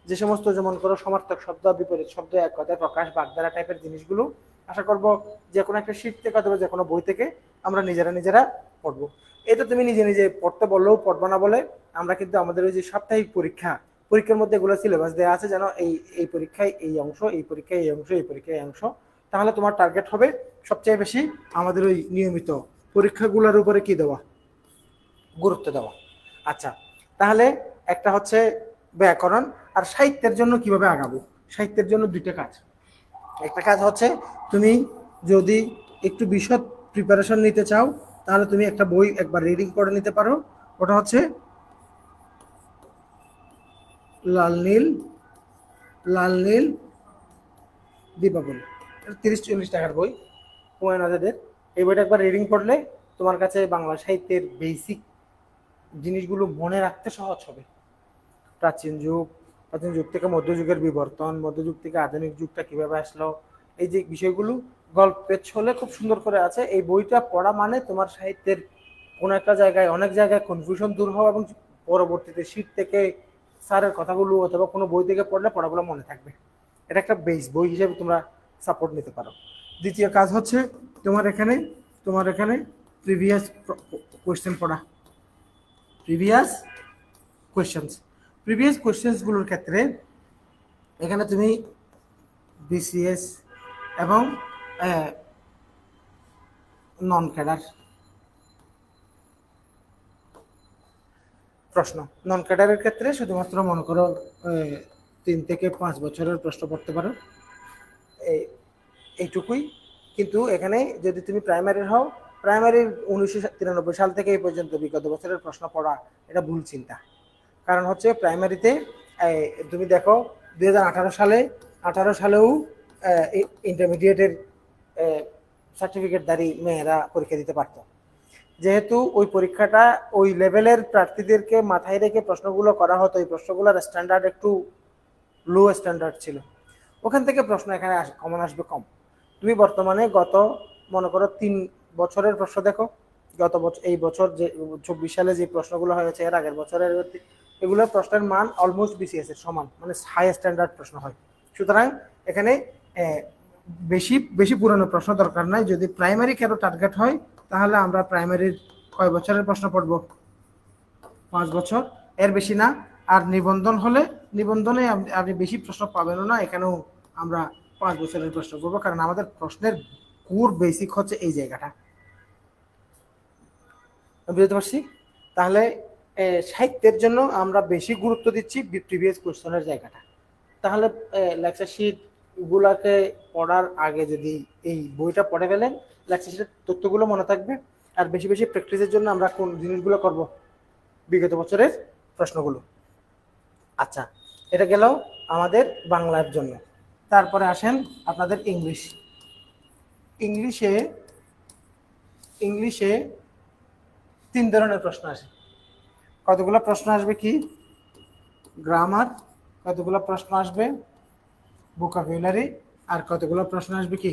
যে সমস্ত যেমন করো সমার্থক শব্দ, বিপরীত শব্দ, এক কথায় প্রকাশ, বাগধারা টাইপের জিনিসগুলো আশা করব যে কোনো একটা শীট থেকে অথবা যে কোনো বই থেকে আমরা নিজেরা পড়বো। এটা তুমি নিজে পড়তে বললেও পড়বো না বলে আমরা কিন্তু আমাদের ওই যে সাপ্তাহিক পরীক্ষার মধ্যে এগুলো সিলেবাস দেওয়া আছে, যেন এই পরীক্ষায় এই অংশ, এই পরীক্ষায় এই অংশ, এই পরীক্ষায় এই অংশ। তাহলে তোমার টার্গেট হবে সবচেয়ে বেশি আমাদের ওই নিয়মিত পরীক্ষাগুলোর উপরে কি দেওয়া, গুরুত্ব দেওয়া। আচ্ছা, তাহলে একটা হচ্ছে ব্যাকরণ। আর সাহিত্যের জন্য কিভাবে আগাবো? সাহিত্যের জন্য 2টা কাজ। একটা কাজ হচ্ছে তুমি যদি একটু বিশদ প্রিপারেশন নিতে চাও তাহলে তুমি একটা বই একবার রিডিং করে নিতে পারো। ওটা হচ্ছে লাল নীল দীপাবলি, 30-40 টাকার বই, হুমায়ুন আজাদের। এই বইটা একবার রিডিং পড়লে তোমার কাছে বাংলা সাহিত্যের বেসিক জিনিসগুলো মনে রাখতে সহজ হবে। প্রাচীন যুগ থেকে মধ্যযুগের বিবর্তন, মধ্যযুগ থেকে আধুনিক যুগটা কিভাবে আসলো, এই যে বিষয়গুলো গল্পের ছলে খুব সুন্দর করে আছে। এই বইটা পড়া মানে তোমার সাহিত্যের কোনো একটা জায়গায়, অনেক জায়গায় কনফিউশন দূর হওয়া, এবং পরবর্তীতে শীট থেকে স্যারের কথাগুলো অথবা কোনো বই থেকে পড়লে পড়াগুলো মনে থাকবে। এটা একটা বেস বই হিসেবে তোমরা সাপোর্ট নিতে পারো। দ্বিতীয় কাজ হচ্ছে তোমার এখানে প্রিভিয়াস কোয়েশ্চেন পড়া। প্রিভিয়াস কোয়েশ্চেন্সগুলোর ক্ষেত্রে এখানে তুমি বিসিএস এবং নন ক্যাডার প্রশ্ন, নন ক্যাডারের ক্ষেত্রে শুধুমাত্র মনে করো 3 থেকে 5 বছরের প্রশ্ন পড়তে পারো, এইটুকুই। কিন্তু এখানে যদি তুমি প্রাইমারির হও, প্রাইমারির 1993 সাল থেকে এই পর্যন্ত বিগত বছরের প্রশ্ন পড়া এটা ভুল চিন্তা। কারণ হচ্ছে প্রাইমারিতে তুমি দেখো 2018 সালেও ইন্টারমিডিয়েটের সার্টিফিকেটধারী মেয়েরা পরীক্ষা দিতে পারতো। যেহেতু ওই পরীক্ষাটা ওই লেভেলের প্রার্থীদেরকে মাথায় রেখে প্রশ্নগুলো করা হতো, এই প্রশ্নগুলোর স্ট্যান্ডার্ড একটু লো স্ট্যান্ডার্ড ছিল, ওখান থেকে প্রশ্ন এখানে কমন আসবে কম। তুমি বর্তমানে মনে করো 3 বছরের প্রশ্ন দেখো, গত বছর এই বছর যে 24 সালে যে প্রশ্নগুলো হয়েছে এর আগের বছরের, এগুলোর প্রশ্নের মান অলমোস্ট বিসিএস এর সমান, মানে হাই স্ট্যান্ডার্ড প্রশ্ন হয়। সুতরাং এখানে বেশি বেশি পুরনো প্রশ্ন দরকার নাই। যদি প্রাইমারি কারো টার্গেট হয় তাহলে আমরা প্রাইমারির কয় বছরের প্রশ্ন পড়ব? 5 বছর, এর বেশি না। আর নিবন্ধন হলে নিবন্ধনে আপনি বেশি প্রশ্ন পাবেনও না, এখানেও আমরা 5 বছরের প্রশ্ন করবো, কারণ আমাদের প্রশ্নের কোর বেসিক হচ্ছে এই জায়গাটা। বুঝতে পারছি? তাহলে সাহিত্যের জন্য আমরা বেশি গুরুত্ব দিচ্ছি প্রিভিয়াস কোশ্চেনের জায়গাটা। তাহলে লেকচার শিট গুলাকে পড়ার আগে যদি এই বইটা পড়ে ফেলেন, লেকচার শিটের তথ্যগুলো মনে থাকবে। আর বেশি বেশি প্র্যাকটিসের জন্য আমরা কোন জিনিসগুলো করব? বিগত বছরের প্রশ্নগুলো। আচ্ছা, এটা গেল আমাদের বাংলার জন্য। তারপরে আসেন আপনাদের ইংলিশে 3 ধরনের প্রশ্ন আসে। কতগুলো প্রশ্ন আসবে? কি গ্রামার, কতগুলো প্রশ্ন আসবে ভোকাবুলারি, আর কতগুলো প্রশ্ন আসবে কি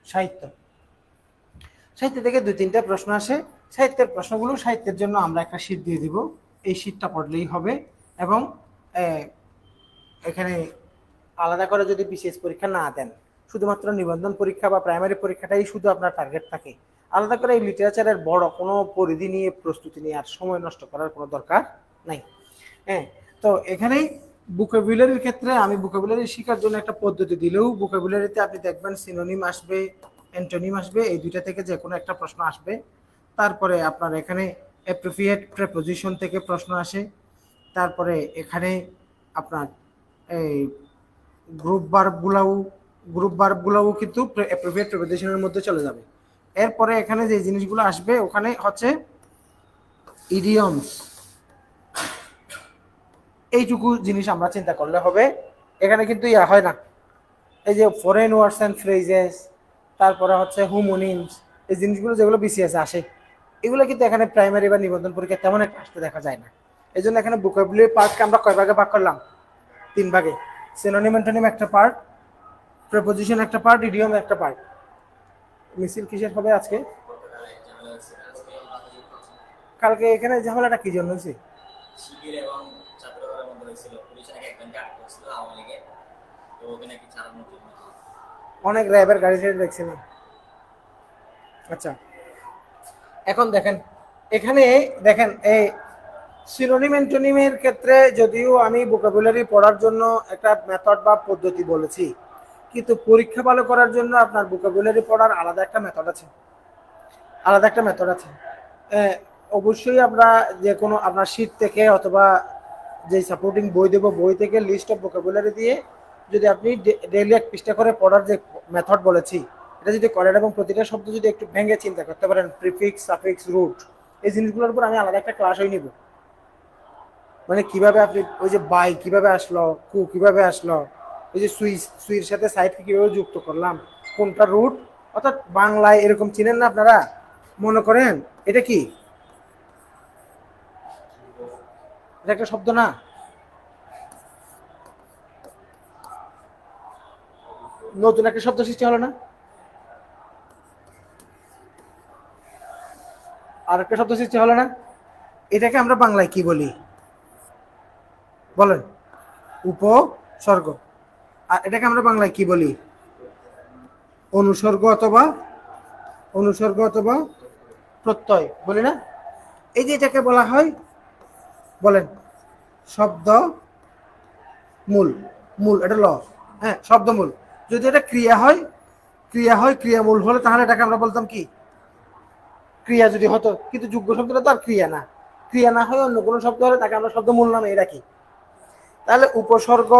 সাহিত্য। সাহিত্য থেকে 2-3টা প্রশ্ন আসে। সাহিত্যের প্রশ্নগুলো সাহিত্যের জন্য আমরা একটা শীট দিয়ে দিব, এই শীটটা পড়লেই হবে। এবং এখানে আলাদা করে যদি বিশেষ পরীক্ষা না দেন, শুধুমাত্র নিবন্ধন পরীক্ষা বা প্রাইমারি পরীক্ষাটাই শুধু আপনার টার্গেট থাকে, আলাদা করে এই লিটারেচারের বড় কোনো পরিধি নিয়ে প্রস্তুতি নিয়ে আর সময় নষ্ট করার কোনো দরকার নাই। হ্যাঁ, তো এখানেই ভোকাবুলারির ক্ষেত্রে আমি ভোকাবুলারি শেখার জন্য একটা পদ্ধতি দিলেও, ভোকাবুলারিতে আপনি দেখবেন সিনোনিম আসবে, অ্যান্টোনিম আসবে, এই দুইটা থেকে যে কোনো একটা প্রশ্ন আসবে। তারপরে আপনার এখানে অ্যাপ্রোপ্রিয়েট প্রিপোজিশন থেকে প্রশ্ন আসে। তারপরে এখানে আপনার এই গ্রুপ ভার্বগুলোও কিন্তু অ্যাপ্রোপ্রিয়েট প্রিপোজিশনের মধ্যে চলে যাবে। এরপরে এখানে যে জিনিসগুলো আসবে ওখানে হচ্ছে ইডিয়মস, এইটুকু জিনিস আমরা চিন্তা করলে হবে। এখানে কিন্তু ইয়া হয় না, এই যে ফরেন ওয়ার্ডস অ্যান্ড ফ্রেজেস, তারপরে হচ্ছে হোমোনিমস, এই জিনিসগুলো যেগুলো বিসিএস আসে, এগুলো কিন্তু এখানে প্রাইমারি বা নিবন্ধন পরীক্ষা তেমন একটা আসতে দেখা যায় না। এই জন্য এখানে ভোকাবুলারি পার্টকে আমরা কয় ভাগে ভাগ করলাম? 3 ভাগে। সিনোনিম অ্যান্টোনিম একটা পার্ট, প্রিপোজিশন একটা পার্ট, ইডিয়ম একটা পার্ট। মিছিল কিসের হবে আজকে? কালকে এখানে ঝামেলাটা কি জন্য হয়েছে? অনেক র্যাবের গাড়ি ছেড়ে দেখছিলাম। আচ্ছা, এখন দেখেন এখানে দেখেন এই সিনোনিম অ্যান্টোনিমের ক্ষেত্রে যদিও আমি ভোকাবুলারি পড়ার জন্য একটা মেথড বা পদ্ধতি বলেছি, কিন্তু পরীক্ষা ভালো করার জন্য আপনার ভোকাবুলারি পড়ার আলাদা একটা মেথড আছে। অবশ্যই আমরা যে কোনো আপনার শীট থেকে অথবা যে সাপোর্টিং বই দেবো, বই থেকে লিস্ট অফ ভোকাবুলারি দিয়ে যদি আপনি ডেইলি 1 পৃষ্ঠা করে পড়ার যে মেথড বলেছি এটা যদি করেন এবং প্রতিটা শব্দ যদি একটু ভেঙে চিন্তা করতে পারেন, প্রিফিক্স, সাফিক্স, রুট, এই জিনিসগুলোর উপর আমি আলাদা একটা ক্লাস হয়ে নিব। মানে কিভাবে আপনি ওই যে বাই কিভাবে আসলো, কু কিভাবে আসলো, ওই যে সুইর সাথে সাইডকে কিভাবে যুক্ত করলাম, কোনটা রুট, অর্থাৎ বাংলায় এরকম চিনেন না আপনারা? মনে করেন এটা কি, এটা একটা শব্দ না? নতুন একটা শব্দ সৃষ্টি হলো না? আর একটা শব্দ সৃষ্টি হলো না? এটাকে আমরা বাংলায় কি বলি বলেন? উপসর্গ। আর এটাকে আমরা বাংলায় কি বলি? অনুসর্গ অথবা প্রত্যয় বলি না? এই যে এটাকে বলা হয়, বলেন, শব্দ মূল। এটা ল, হ্যাঁ, শব্দ মূল। যদি এটা ক্রিয়া হয় ক্রিয়া মূল হলে তাহলে এটাকে আমরা বলতাম কি? ক্রিয়া যদি হতো, কিন্তু যোগ্য শব্দটা তো আর ক্রিয়া না হয় অন্য কোনো শব্দ হলে তাকে আমরা শব্দ মূল নামে রাখি। তাহলে উপসর্গ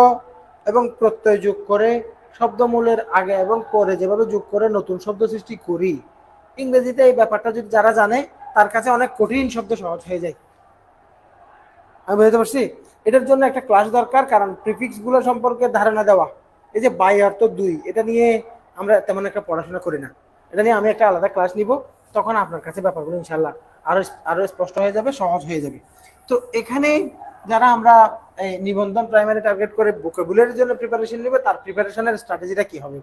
এবং প্রত্যয় যোগ করে শব্দমূলের আগে এবং পরে যেভাবে যোগ করে নতুন শব্দ সৃষ্টি করি, ইংরেজিতে এই ব্যাপারটা যদি যারা জানে তার কাছে অনেক কঠিন শব্দ সহজ হয়ে যায়। আমি বুঝতে পারছি। এটার জন্য একটা ক্লাস দরকার, কারণ প্রিফিক্স গুলো সম্পর্কে ধারণা দেওয়া। এই যে বাই অর্থ দুই, এটা নিয়ে আমরা তেমন একটা পড়াশোনা করি না। এটা নিয়ে আমি একটা আলাদা ক্লাস নিব, তখন আপনার কাছে ব্যাপারগুলো ইনশাল্লাহ আরো স্পষ্ট হয়ে যাবে, সহজ হয়ে যাবে। তো এখানে যারা আমরা নিবন্ধন প্রাইমারি টার্গেট করে ভোকাবুলারির জন্য প্রিপারেশন নেবে, তার প্রিপারেশনের স্ট্র্যাটেজিটা কি হবে,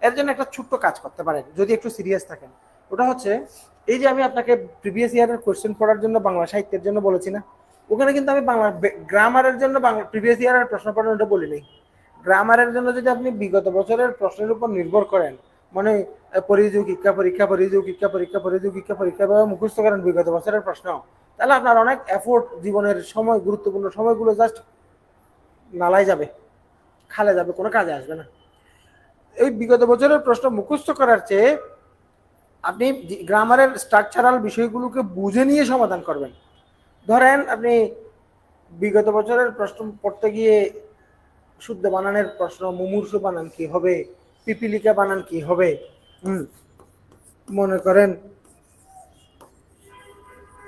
এর জন্য একটা ছোট্ট কাজ করতে পারেন যদি একটু সিরিয়াস থাকেন। ওটা হচ্ছে, এই যে আমি আপনাকে প্রিভিয়াস ইয়ারের কোয়েশ্চেন পড়ার জন্য বাংলা সাহিত্যের জন্য বলেছি না, ওখানে কিন্তু আমি বাংলা গ্রামারের জন্য বাংলা প্রিভিয়াস ইয়ারের প্রশ্ন পড়ার ওটা বলি নাই। গ্রামারের জন্য যদি আপনি বিগত বছরের প্রশ্নের উপর নির্ভর করেন, মানে পরিযোগিকা পরীক্ষা পরিযোগিকা পরীক্ষা পরিযোগিকা পরীক্ষা মুখস্থ করেন বিগত বছরের প্রশ্ন, তাহলে আপনার অনেক এফোর্ট, জীবনের সময়, গুরুত্বপূর্ণ সময়গুলো জাস্ট নালায় যাবে, খালে যাবে, কোনো কাজে আসবে না। এই বিগত বছরের প্রশ্ন মুখস্থ করার চেয়ে আপনি গ্রামারের স্ট্রাকচারাল বিষয়গুলোকে বুঝে নিয়ে সমাধান করবেন। ধরেন আপনি বিগত বছরের প্রশ্ন পড়তে গিয়ে শুদ্ধ বানানের প্রশ্ন, মুমূর্ষু বানান কি হবে, পিপিলিকা বানান কি হবে, মনে করেন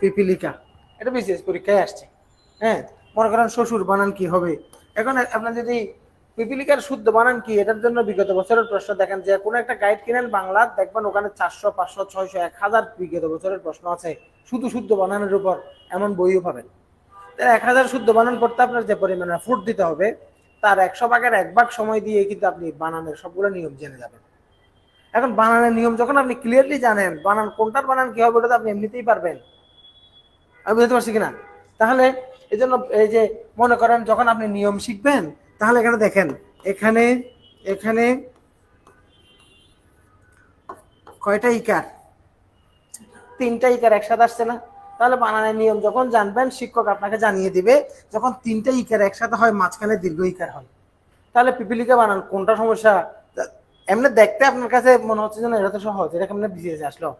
পিপিলিকা, এটা বিশেষ পরীক্ষায় আসছে। হ্যাঁ, মনে করেন শ্বশুর বানান কি হবে। এখন আপনার যদি পিপিলিকার শুদ্ধ বানান কি, এটার জন্য বিগত বছরের প্রশ্ন দেখেন, যে কোনো একটা গাইড কিনেন বাংলা, দেখবেন ওখানে 400, 500, 600, 1000 বিগত বছরের প্রশ্ন আছে শুধু শুদ্ধ বানানের উপর, এমন বইও পাবেন। 1000 শুদ্ধ বানান পড়তে আপনার যে পরিমাণে ফুট দিতে হবে, তার 100 ভাগের 1 ভাগ সময় দিয়ে কিন্তু আপনি বানানের সবগুলো নিয়ম জেনে যাবেন। এখন বানানের নিয়ম যখন আপনি ক্লিয়ারলি জানেন, বানান কোনটার বানান কি হবে ওটা তো আপনি এমনিতেই পারবেন। আমি বুঝতে পারছি কিনা? তাহলে এই জন্য এই যে মনে করেন যখন আপনি নিয়ম শিখবেন, তাহলে এখানে দেখেন, এখানে এখানে কয়টা ইকার, 3টা ইকার একসাথে আসছে না? তাহলে বানানের নিয়ম যখন জানবেন, শিক্ষক আপনাকে জানিয়ে দিবে, যখন 3টা ইকার একসাথে হয়, মাঝখানে দীর্ঘ ইকার হয়, তাহলে পিপিলিকা বানান কোনটা সমস্যা। এমনি দেখতে আপনার কাছে মনে হচ্ছে যে না এটা তো সহজ, এটা কেমন বিসিএস আসলো।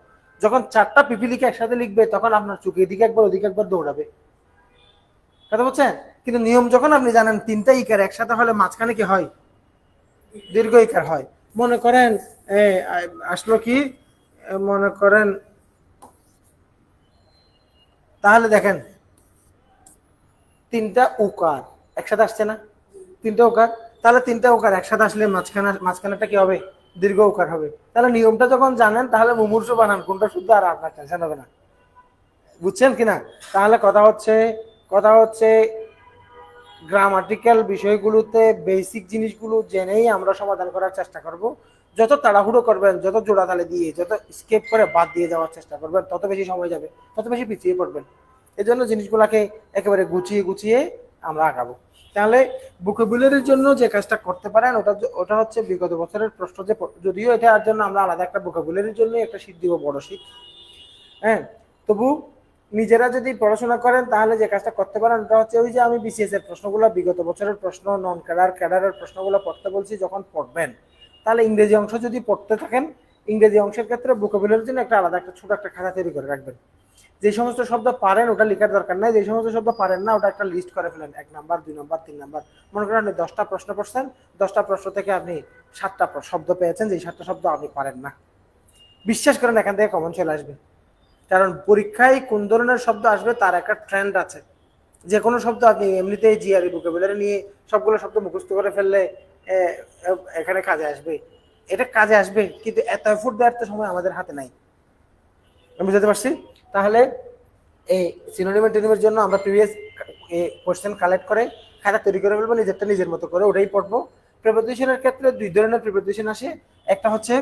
যখন 4টা পিপিলিকা একসাথে লিখবে, তখন আপনার চোখে এদিকে একবার ওদিকে একবার দৌড়াবে, কথা বলছেন? কিন্তু নিয়ম যখন আপনি জানেন, 3টা ইকার একসাথে হলে মাঝখানে কি হয়, দীর্ঘ ইকার হয়। মনে করেন আসলো কি, মনে করেন, তাহলে দেখেন 3টা উকার একসাথে আসছে না, 3টা উকার, তাহলে 3টা উকার একসাথে আসলে মাঝখানেটা কি হবে, দীর্ঘ উকার হবে। তাহলে নিয়মটা যখন জানেন, তাহলে মুমূর্ষু বানান কোনটা শুদ্ধ আর আপনার টেনশন হবে না। বুঝছেন কিনা? তাহলে কথা হচ্ছে গ্রামাটিক্যাল বিষয়গুলোতে বেসিক জিনিসগুলো জেনেই আমরা সমাধান করার চেষ্টা করব। যত তাড়াহুড়ো করবেন, যত জোড়াতালি দিয়ে, যত স্কেপ করে বাদ দিয়ে যাওয়ার চেষ্টা করবেন, তত বেশি সময় যাবে, তত বেশি পিছিয়ে পড়বেন। এই জন্য জিনিসগুলোকে একেবারে গুছিয়ে আমরা আগাবো। তাহলে ভোকাবুলারির জন্য যে কাজটা করতে পারেন, ওটা হচ্ছে বিগত বছরের প্রশ্ন, যে যদিও এটার জন্য আমরা আলাদা একটা ভোকাবুলারির জন্য একটা শীট দিব, বড় শীট। হ্যাঁ, তবু নিজেরা যদি পড়াশোনা করেন, তাহলে যে কাজটা করতে পারেন ওটা হচ্ছে, ওই যে আমি বিসিএস এর প্রশ্নগুলো, বিগত বছরের প্রশ্ন, নন ক্যাডারের প্রশ্নগুলো পড়তে বলছি, যখন পড়বেন, তাহলে ইংরেজি অংশ যদি পড়তে থাকেন, ইংরেজি অংশের ক্ষেত্রে ভোকাবুলারির জন্য একটা আলাদা একটা ছোট একটা খাতা তৈরি করে রাখবেন। যে সমস্ত শব্দ পারেন ওটা লেখার দরকার নাই, যে সমস্ত শব্দ পারেন না ওটা একটা লিস্ট করে ফেলেন, 1 নাম্বার, 2 নাম্বার, 3 নাম্বার। মনে করেন আপনি 10টা প্রশ্ন পড়ছেন, 10টা প্রশ্ন থেকে আপনি 7টা শব্দ পেয়েছেন, যে 7টা শব্দ আপনি পারেন না। বিশ্বাস করেন এখান থেকে কমন চলে আসবে, কারণ পরীক্ষায় কোন ধরনের শব্দ আসবে তার একটা ট্রেন্ড আছে। যে কোনো শব্দ আপনি এমনিতেই জিআরই ভোকাবুলারি নিয়ে সবগুলো শব্দ মুখস্থ করে ফেললে এখানে কাজে আসবে, এটা কাজে আসবে, কিন্তু এত এফোর্ট দেওয়ার তো সময় আমাদের হাতে নাই। আমি বুঝতে পারছি। তাহলে এই সিনোনিম টিনোনিমের জন্য আমরা প্রিভিয়াস কোশ্চেন কালেক্ট করে খাতা তৈরি করে ফেলবো, নিজেরটা নিজের মতো করে, ওটাই পড়বো। প্রিপোজিশনের ক্ষেত্রে 2 ধরনের প্রিপোজিশন আসে। একটা হচ্ছে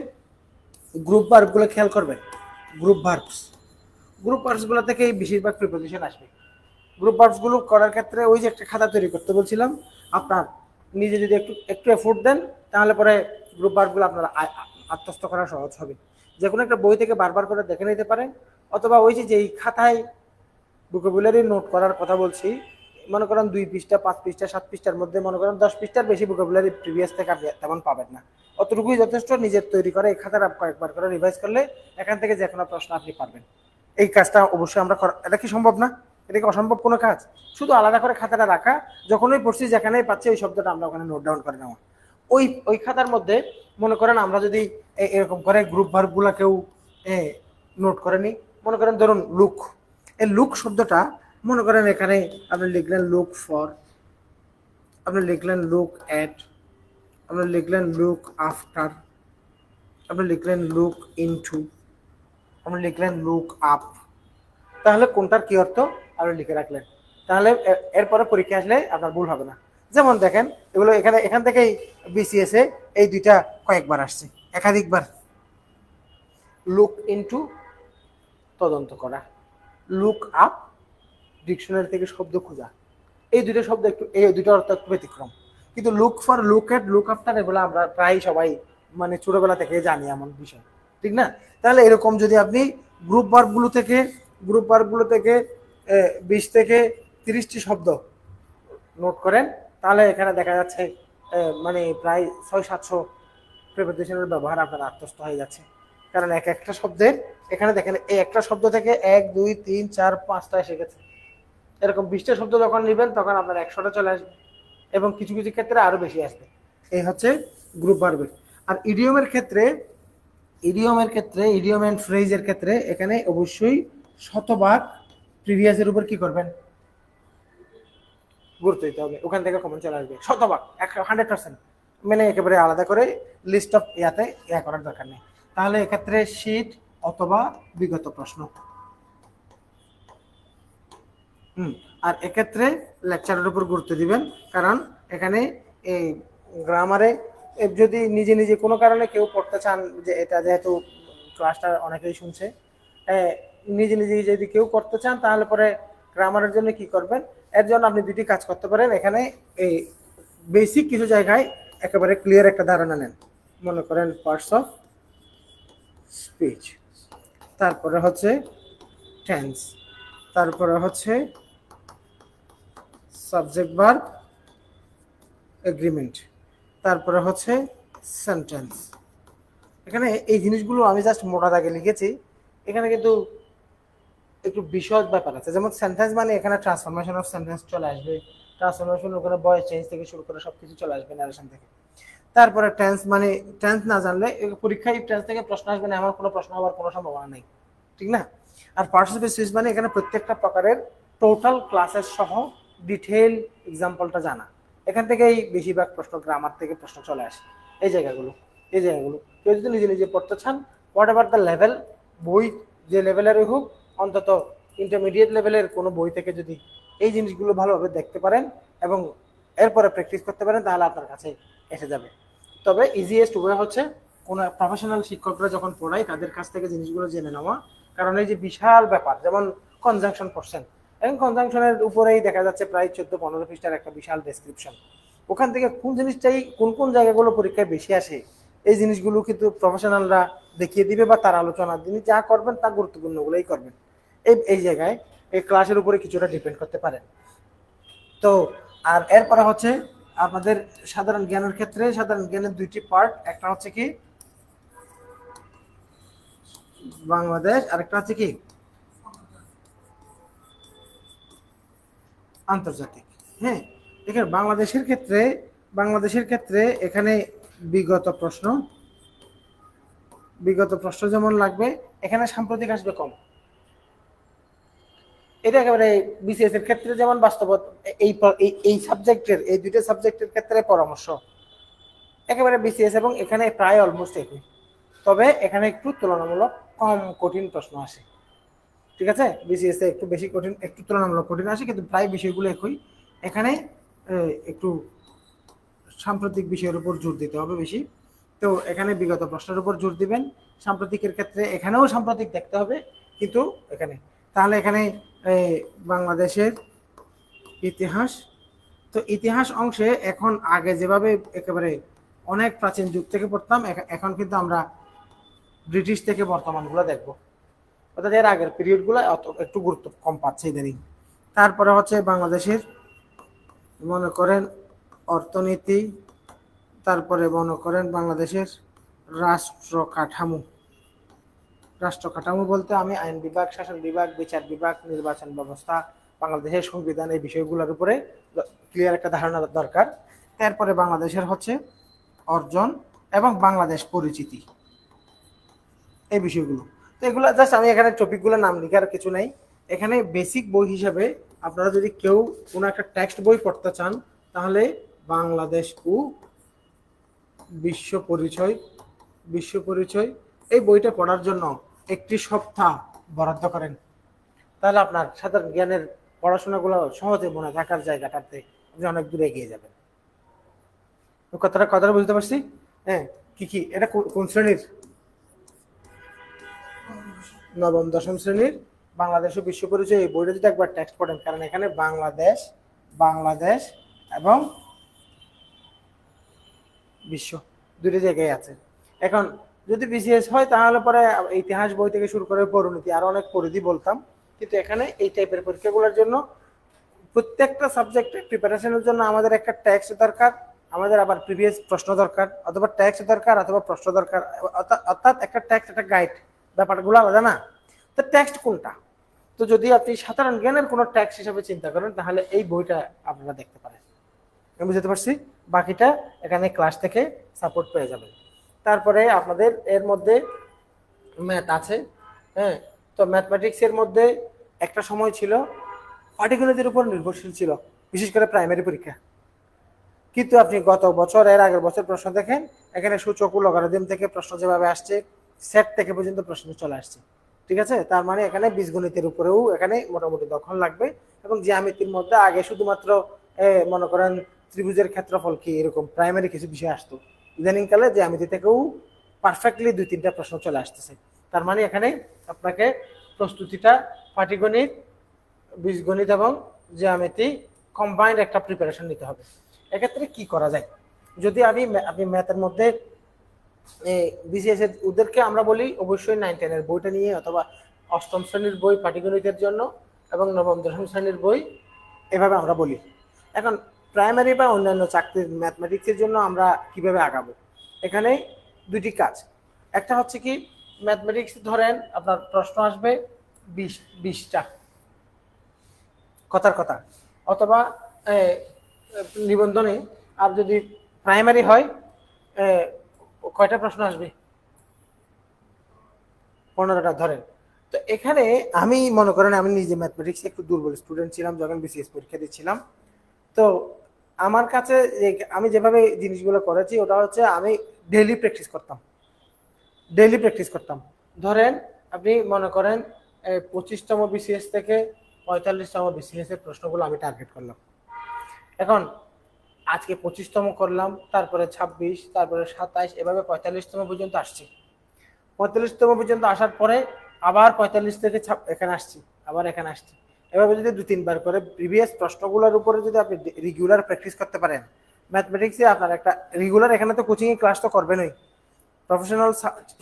গ্রুপ ভার্বগুলো, খেয়াল করবেন, গ্রুপ ভার্বসগুলো থেকে বেশিরভাগ প্রিপোজিশন আসবে। গ্রুপ ভার্বসগুলো করার ক্ষেত্রে ওই যে একটা খাতা তৈরি করতে বলছিলাম, আপনার নিজে যদি একটু এফোর্ট দেন, তাহলে পরে গ্রুপ ভার্বগুলো আপনার আত্মস্থ করা সহজ হবে। যে কোনো একটা বই থেকে বারবার করে দেখে নিতে পারেন, অথবা ওই যে যেই খাতায় ভোকাবুলারি নোট করার কথা বলছি, মনে করেন 2 পৃষ্ঠা, 5 পৃষ্ঠা, 7 পৃষ্ঠার মধ্যে, মনে করেন 10 পৃষ্ঠার বেশি ভোকাবুলারি প্রিভিয়াস থেকে আপনি তেমন পাবেন না। অতটুকুই যথেষ্ট। নিজের তৈরি করে এই খাতাটা কয়েকবার করে রিভাইজ করলে এখান থেকে যে কোনো প্রশ্ন আপনি পারবেন। এই কাজটা অবশ্যই আমরা এটা কি সম্ভব না? এটা কি অসম্ভব কোনো কাজ? শুধু আলাদা করে খাতাটা রাখা, যখনই পড়ছি যেখানেই পাচ্ছি ওই শব্দটা আমরা ওখানে নোট ডাউন করে নেওয়া। ওই খাতার মধ্যে মনে করেন আমরা যদি এরকম করে গ্রুপ ভার্বগুলো কেউ নোট করে নিই, মনে করেন ধরুন লুক, এই লুক শব্দটা মনে করেন এখানে আপনি লিখলেন লুক ফর, আপনি লিখলেন লুক এট, আপনি লিখলেন লুক আফটার, আপনি লিখলেন লুক ইনটু, আপনি লিখলেন লুক আপ। তাহলে কোনটার কি অর্থ আপনি লিখে রাখলেন, তাহলে এরপরে পরীক্ষা আসলে আপনার ভুল হবে না। যেমন দেখেন এগুলো এখান থেকেই বিসিএস এ এই দুইটা কয়েকবার আসছে, একাধিকবার। লুক ইনটু তদন্ত করা, লুক আপ ডিকশনারি থেকে শব্দ খোঁজা, এই দুটো শব্দ একটু, এই দুটো অর্থ একটু ব্যতিক্রম। কিন্তু look for, look at, look after এগুলো আমরা প্রায় সবাই মানে ছোটবেলা থেকে জানি এমন বিষয়, ঠিক না? তাহলে এরকম যদি আপনি গ্রুপ ভার্বগুলো থেকে 20 থেকে 30টি শব্দ নোট করেন, তাহলে এখানে দেখা যাচ্ছে মানে প্রায় 600-700 প্রিপোজিশনের ব্যবহার আপনার আত্মস্থ হয়ে যাচ্ছে। কারণ একটা শব্দের এখানে দেখেন এই একটা শব্দ থেকে 1 2 3 4 5টা এসে গেছে। এরকম 20টা শব্দ যখন নেবেন তখন আপনার 100টা চলে আসবে, এবং কিছু কিছু ক্ষেত্রে আরো বেশি আসবে। এই হচ্ছে গ্রুপ ভার্বের। আর ইডিয়মের ক্ষেত্রে, ইডিয়ম এন্ড ফ্রেজের ক্ষেত্রে এখানে অবশ্যই শতভাগ প্রিভিয়াসের উপর কি করবেন, গুরুত্ব দিতে হবে। ওখান থেকে কমন চলে আসবে শতভাগ, 100%, মানে একেবারে আলাদা করে লিস্ট অফ ইয়া করার দরকার নেই। তাহলে এক্ষেত্রে শীট অথবা বিগত প্রশ্ন। আর এক্ষেত্রে লেকচারের উপর গুরুত্ব দিবেন, কারণ এখানে এই গ্রামারে যদি নিজে নিজে কোনো কারণে কেউ পড়তে চান, যে এটা যেহেতু ক্লাসটা অনেকেই শুনছে, নিজে নিজে যদি কেউ করতে চান তাহলে পরে গ্রামারের জন্য কি করবেন, এর জন্য আপনি দুটি কাজ করতে পারেন। এখানে এই বেসিক কিছু জায়গায় একেবারে ক্লিয়ার একটা ধারণা নেন, মনে করেন পার্টস অফ স্পিচ, তারপরে হচ্ছে টেন্স, তারপরে হচ্ছে সাবজেক্ট ভার্ব এগ্রিমেন্ট, তারপরে হচ্ছে সেন্টেন্স। এখানে এই জিনিসগুলো আমি জাস্ট মোটা দাগে লিখেছি, এখানে কিন্তু একটু বিশদ ব্যাপার আছে। যেমন সেন্টেন্স মানে এখানে ট্রান্সফরমেশন অফ সেন্টেন্স চলে আসবে, ট্রান্সফরমেশন ওখানে ভয়েস চেঞ্জ থেকে শুরু করে সবকিছু চলে আসবে নারেশন থেকে। তারপরে টেন্স মানে টেন্স না জানলে পরীক্ষায় টেন্স থেকে প্রশ্ন আসবে না, আমার কোনো প্রশ্ন হওয়ার কোনো সম্ভাবনা নেই, ঠিক না? আর পার্টিসিপেট সুইচ মানে এখানে প্রত্যেকটা প্রকারের টোটাল ক্লাসের সহ ডিটেইল এক্সাম্পলটা জানা। এখান থেকেই বেশিরভাগ প্রশ্ন গ্রামার থেকে প্রশ্ন চলে আসে। এই জায়গাগুলো কেউ যদি নিজে নিজে পড়তে চান, হোয়াট এভার দ্য লেভেল, বই যে লেভেলেরই হোক, অন্তত ইন্টারমিডিয়েট লেভেলের কোনো বই থেকে যদি এই জিনিসগুলো ভালোভাবে দেখতে পারেন এবং এরপরে প্র্যাকটিস করতে পারেন, তাহলে আপনার কাছে এসে যাবে। তবে ইজিয়েস্ট ওয়ে হচ্ছে কোনো প্রফেশনাল শিক্ষকরা যখন পড়ায় তাদের কাছ থেকে জিনিসগুলো জেনে নেওয়া। কারণ এই যে বিশাল ব্যাপার, যেমন কনজাংশন পড়ছেন, এবং কনজাংশনের উপরেই দেখা যাচ্ছে প্রায় 14-15 পৃষ্ঠার একটা বিশাল ডেসক্রিপশন। ওখান থেকে কোন জিনিসটাই কোন জায়গাগুলো পরীক্ষায় বেশি আসে, এই জিনিসগুলো কিন্তু প্রফেশনালরা দেখিয়ে দিবে, বা তার আলোচনা তিনি যা করবেন তা গুরুত্বপূর্ণগুলোই করবেন। এই জায়গায় এই ক্লাসের উপরে কিছুটা ডিপেন্ড করতে পারেন। তো আর এরপরে হচ্ছে আপনাদের সাধারণ জ্ঞানের ক্ষেত্রে, সাধারণ জ্ঞানের দুইটি পার্ট, একটা হচ্ছে কি বাংলাদেশ, আরেকটা হচ্ছে কি আন্তর্জাতিক। হ্যাঁ, দেখেন বাংলাদেশের ক্ষেত্রে এখানে বিগত প্রশ্ন যেমন লাগবে, এখানে সাম্প্রতিক আসবে কম। এটা একেবারে বিসিএস এর ক্ষেত্রে যেমন বাস্তবত এই সাবজেক্টের, এই দুইটা সাবজেক্টের ক্ষেত্রে পরামর্শ একেবারে বিসিএস এবং এখানে প্রায় অলমোস্ট একই। তবে এখানে একটু তুলনামূলক কম কঠিন প্রশ্ন আসে, ঠিক আছে? বিসিএস এ একটু বেশি কঠিন, একটু তুলনামূলক কঠিন আসে, কিন্তু প্রায় বিষয়গুলো একই। এখানে একটু সাম্প্রতিক বিষয়ের উপর জোর দিতে হবে বেশি। তো এখানে বিগত প্রশ্নের উপর জোর দিবেন। সাম্প্রতিকের ক্ষেত্রে এখানেও সাম্প্রতিক দেখতে হবে, কিন্তু এখানে তাহলে এখানে বাংলাদেশের ইতিহাস। তো ইতিহাস অংশে এখন আগে যেভাবে একেবারে অনেক প্রাচীন যুগ থেকে পড়তাম, এখন কিন্তু আমরা ব্রিটিশ থেকে বর্তমানগুলো দেখব, অর্থাৎ এর আগের পিরিয়ডগুলো একটু গুরুত্ব কম পাচ্ছে ইদানিং। তারপরে হচ্ছে বাংলাদেশের মনে করেন অর্থনীতি, তারপরে মনে করেন বাংলাদেশের রাষ্ট্র কাঠামো বলতে আমি আইন বিভাগ, শাসন বিভাগ, বিচার বিভাগ, নির্বাচন ব্যবস্থা, বাংলাদেশের সংবিধান, এই বিষয়গুলোর উপরে ক্লিয়ার একটা ধারণা দরকার। তারপরে বাংলাদেশের হচ্ছে অর্জন এবং বাংলাদেশ পরিচিতি, এই বিষয়গুলো। তো এগুলো জাস্ট আমি এখানে টপিকগুলো নাম লিখার কিছু নাই। এখানে বেসিক বই হিসাবে আপনারা যদি কেউ কোনো একটা টেক্সট বই পড়তে চান তাহলে বাংলাদেশ ও বিশ্ব পরিচয় এই বইটা পড়ার জন্য একটি সপ্তাহ বরাদ্দ করেন, তাহলে আপনার সাধারণ জ্ঞানের পড়াশোনাগুলো সহজে মনে থাকার জায়গাটাতে আপনি অনেক দূরে এগিয়ে যাবেন। কথাটা বুঝতে পারছি? হ্যাঁ, কি এটা কোন শ্রেণীর? নবম দশম শ্রেণীর বাংলাদেশ ও বিশ্ব পরিচয়। এই বইটা যদি একবার টেক্সট পড়েন, কারণ এখানে বাংলাদেশ এবং বিশ্ব দুটো জায়গায় আছে। এখন যদি বিসিএস হয় তাহলে পরে ইতিহাস বই থেকে শুরু করে পরিণতি আরো অনেক পরিধি বলতাম, কিন্তু এখানে এই টাইপের পরীক্ষাগুলোর জন্য প্রত্যেকটা সাবজেক্টের প্রিপারেশনের জন্য আমাদের একটা টেক্সট দরকার, আমাদের আবার প্রিভিয়াস প্রশ্ন দরকার, অথবা টেক্সট দরকার অথবা প্রশ্ন দরকার, অর্থাৎ একটা টেক্সট একটা গাইড, ব্যাপারগুলো আলাদা না। তো টেক্সট কোনটা? তো যদি আপনি সাধারণ জ্ঞানের কোনো টেক্সট হিসেবে চিন্তা করেন তাহলে এই বইটা আপনারা দেখতে পারেন। আমি বুঝতে পারছি, বাকিটা এখানে ক্লাস থেকে সাপোর্ট পেয়ে যাবেন। তারপরে আপনাদের এর মধ্যে ম্যাথ আছে। হ্যাঁ, তো ম্যাথমেটিক্সের মধ্যে একটা সময় ছিল পাটিগণিতের উপর নির্ভরশীল ছিল, বিশেষ করে প্রাইমারি পরীক্ষা। কিন্তু আপনি গত বছর এর আগের বছর প্রশ্ন দেখেন, এখানে সূচক ও লগারিদম থেকে প্রশ্ন যেভাবে আসছে, সেট থেকে পর্যন্ত প্রশ্ন চলে আসছে। ঠিক আছে, তার মানে এখানে বীজগণিতের উপরেও এখানে মোটামুটি দখল লাগবে। এবং জ্যামিতির মধ্যে আগে শুধুমাত্র মনে করেন ত্রিভুজের ক্ষেত্রফল কি এরকম প্রাইমারি কিছু বিষয় আসতো, ইদানিংকালে জ্যামিতি থেকেও পারফেক্টলি 2-3টা প্রশ্ন চলে আসতেছে। তার মানে এখানে আপনাকে প্রস্তুতিটা পাটিগণিত, বীজগণিত এবং জ্যামিতি কম্বাইন্ড একটা প্রিপারেশন নিতে হবে। এক্ষেত্রে কি করা যায়? যদি আপনি ম্যাথের মধ্যে বিসিএস এর ওদেরকে আমরা বলি অবশ্যই 9-10 এর বইটা নিয়ে, অথবা অষ্টম শ্রেণীর বই পাটিগণিতের জন্য এবং নবম দশম শ্রেণীর বই, এভাবে আমরা বলি। এখন প্রাইমারি বা অন্যান্য চাকরির ম্যাথমেটিক্সের জন্য আমরা কিভাবে আগাবো? এখানে দুটি কাজ। একটা হচ্ছে কি, ম্যাথমেটিক্স ধরেন আপনার প্রশ্ন আসবে 20টা কথার কথা, অথবা নিবন্ধনে, আর যদি প্রাইমারি হয় কয়টা প্রশ্ন আসবে? 15টা ধরেন। তো এখানে আমি মনে করেন আমি নিজে ম্যাথমেটিক্স একটু দুর্বল স্টুডেন্ট ছিলাম যখন বিসিএস পরীক্ষা দিচ্ছিলাম। তো আমার কাছে আমি যেভাবে জিনিসগুলো করেছি ওটা হচ্ছে আমি ডেইলি প্র্যাকটিস করতাম। ধরেন আপনি মনে করেন 25তম বিসিএস থেকে 45তম বিসিএস এর প্রশ্নগুলো আমি টার্গেট করলাম। এখন আজকে 25তম করলাম, তারপরে 26, তারপরে 27, এভাবে 45তম পর্যন্ত আসছি। 45তম পর্যন্ত আসার পরে আবার 45 থেকে এখানে আসছি, আবার এখানে আসছি। এভাবে যদি 2-3 বার করে প্রিভিয়াস প্রশ্নগুলোর উপরে যদি আপনি রেগুলার প্র্যাকটিস করতে পারেন, ম্যাথমেটিক্সে আপনার একটা রেগুলার, এখানে তো কোচিংয়ে ক্লাস তো করবেনই, প্রফেশনাল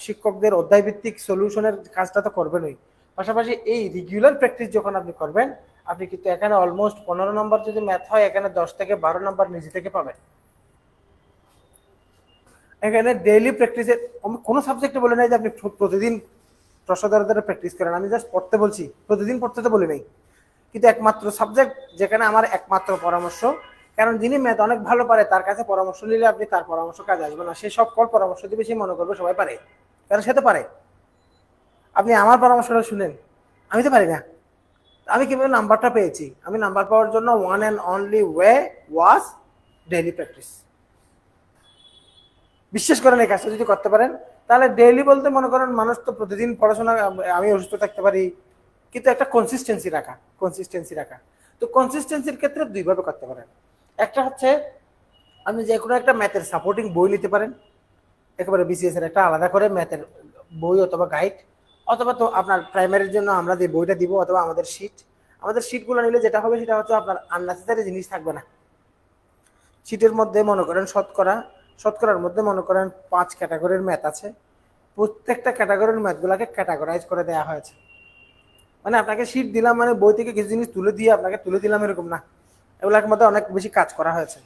শিক্ষকদের অধ্যায়ভিত্তিক সলিউশনের কাজটা তো করবেনই, পাশাপাশি এই রেগুলার প্র্যাকটিস যখন আপনি করবেন, আপনি কিন্তু এখানে অলমোস্ট 15 নম্বর যদি ম্যাথ হয়, এখানে 10 থেকে 12 নম্বর নিজে থেকে পাবেন। এখানে ডেইলি প্র্যাকটিসের কোনো সাবজেক্টে বলে নাই যে আপনি প্রতিদিন প্রশ্ন ধরে প্র্যাকটিস করেন, আমি জাস্ট পড়তে বলছি, প্রতিদিন পড়তে তো বলি নাই। কিন্তু একমাত্র সাবজেক্ট যেখানে আমার একমাত্র পরামর্শ, কারণ যিনি ম্যাথ অনেক ভালো পারে তার কাছে পরামর্শ নিলে আপনি তার পরামর্শ কাজে আসবে না, সে সকল পরামর্শ দিবে, সে মনে করবে সবাই পারে, কারণ সে তো পারে। আপনি আমার পরামর্শটা শুনেন, আমি তো পারি না। আমি কিভাবে নাম্বারটা পেয়েছি? আমি নাম্বার পাওয়ার জন্য one and only way was daily practice. বিশ্বাস করেন এই কাজটা যদি করতে পারেন, তাহলে ডেইলি বলতে মনে করেন মানুষ তো প্রতিদিন পড়াশোনা, আমি অসুস্থ থাকতে পারি, কিন্তু একটা কনসিস্টেন্সি রাখা। তো কনসিস্টেন্সির ক্ষেত্রে দুইভাবে করতে পারেন। একটা হচ্ছে আপনি যে কোনো একটা ম্যাথের সাপোর্টিং বই নিতে পারেন, একেবারে বিসিএস এর একটা আলাদা করে ম্যাথের বই অথবা গাইড, অথবা তো আপনার প্রাইমারির জন্য আমরা যে বইটা দিব, অথবা আমাদের শিটগুলো নিলে যেটা হবে সেটা হচ্ছে আপনার আননেসেসারি জিনিস থাকবে না। শিটের মধ্যে মনে করেন শতকরার মধ্যে মনে করেন 5 ক্যাটাগরির ম্যাথ আছে, প্রত্যেকটা ক্যাটাগরির ম্যাথগুলোকে ক্যাটাগরাইজ করে দেওয়া হয়েছে। মানে আপনাকে শিট দিলাম মানে বই থেকে কিছু জিনিস তুলে দিয়ে আপনাকে তুলে দিলাম এরকম না, এগুলোর মধ্যে অনেক বেশি কাজ করা হয়েছে,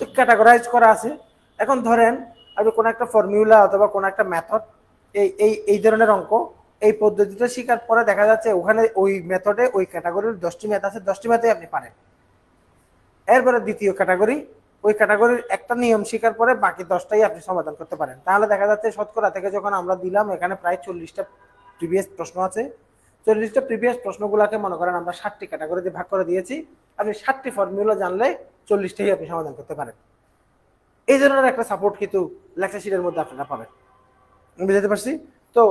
তো ক্যাটাগরাইজ করা আছে। এখন ধরেন আপনি কোনো একটা ফর্মুলা অথবা কোনো একটা মেথড, এই ধরনের অঙ্ক এই পদ্ধতিটা শেখার পরে দেখা যাচ্ছে ওখানে ওই মেথডে ওই ক্যাটাগরির 10টি ম্যাথ আছে, 10টি ম্যাথে আপনি পারেন। এরপরে দ্বিতীয় ক্যাটাগরি, ওই ক্যাটাগরির একটা নিয়ম শেখার পরে বাকি 10টাই আপনি সমাধান করতে পারেন। তাহলে দেখা যাচ্ছে শতকরা থেকে যখন আমরা দিলাম এখানে প্রায় 40টা প্রিভিয়াস প্রশ্ন আছে। 40টা প্রিভিয়াস প্রশ্নগুলোকে মনে করেন আমরা 60টি ক্যাটাগরিতে ভাগ করে দিয়েছি। আপনি 60টি ফর্মুলা জানলে 40টাই আপনি সমাধান করতে পারেন। এই ধরনের একটা সাপোর্ট কিন্তু লেকচার শিটের মধ্যে আপনারা পাবেন। বুঝতে পারছি? তো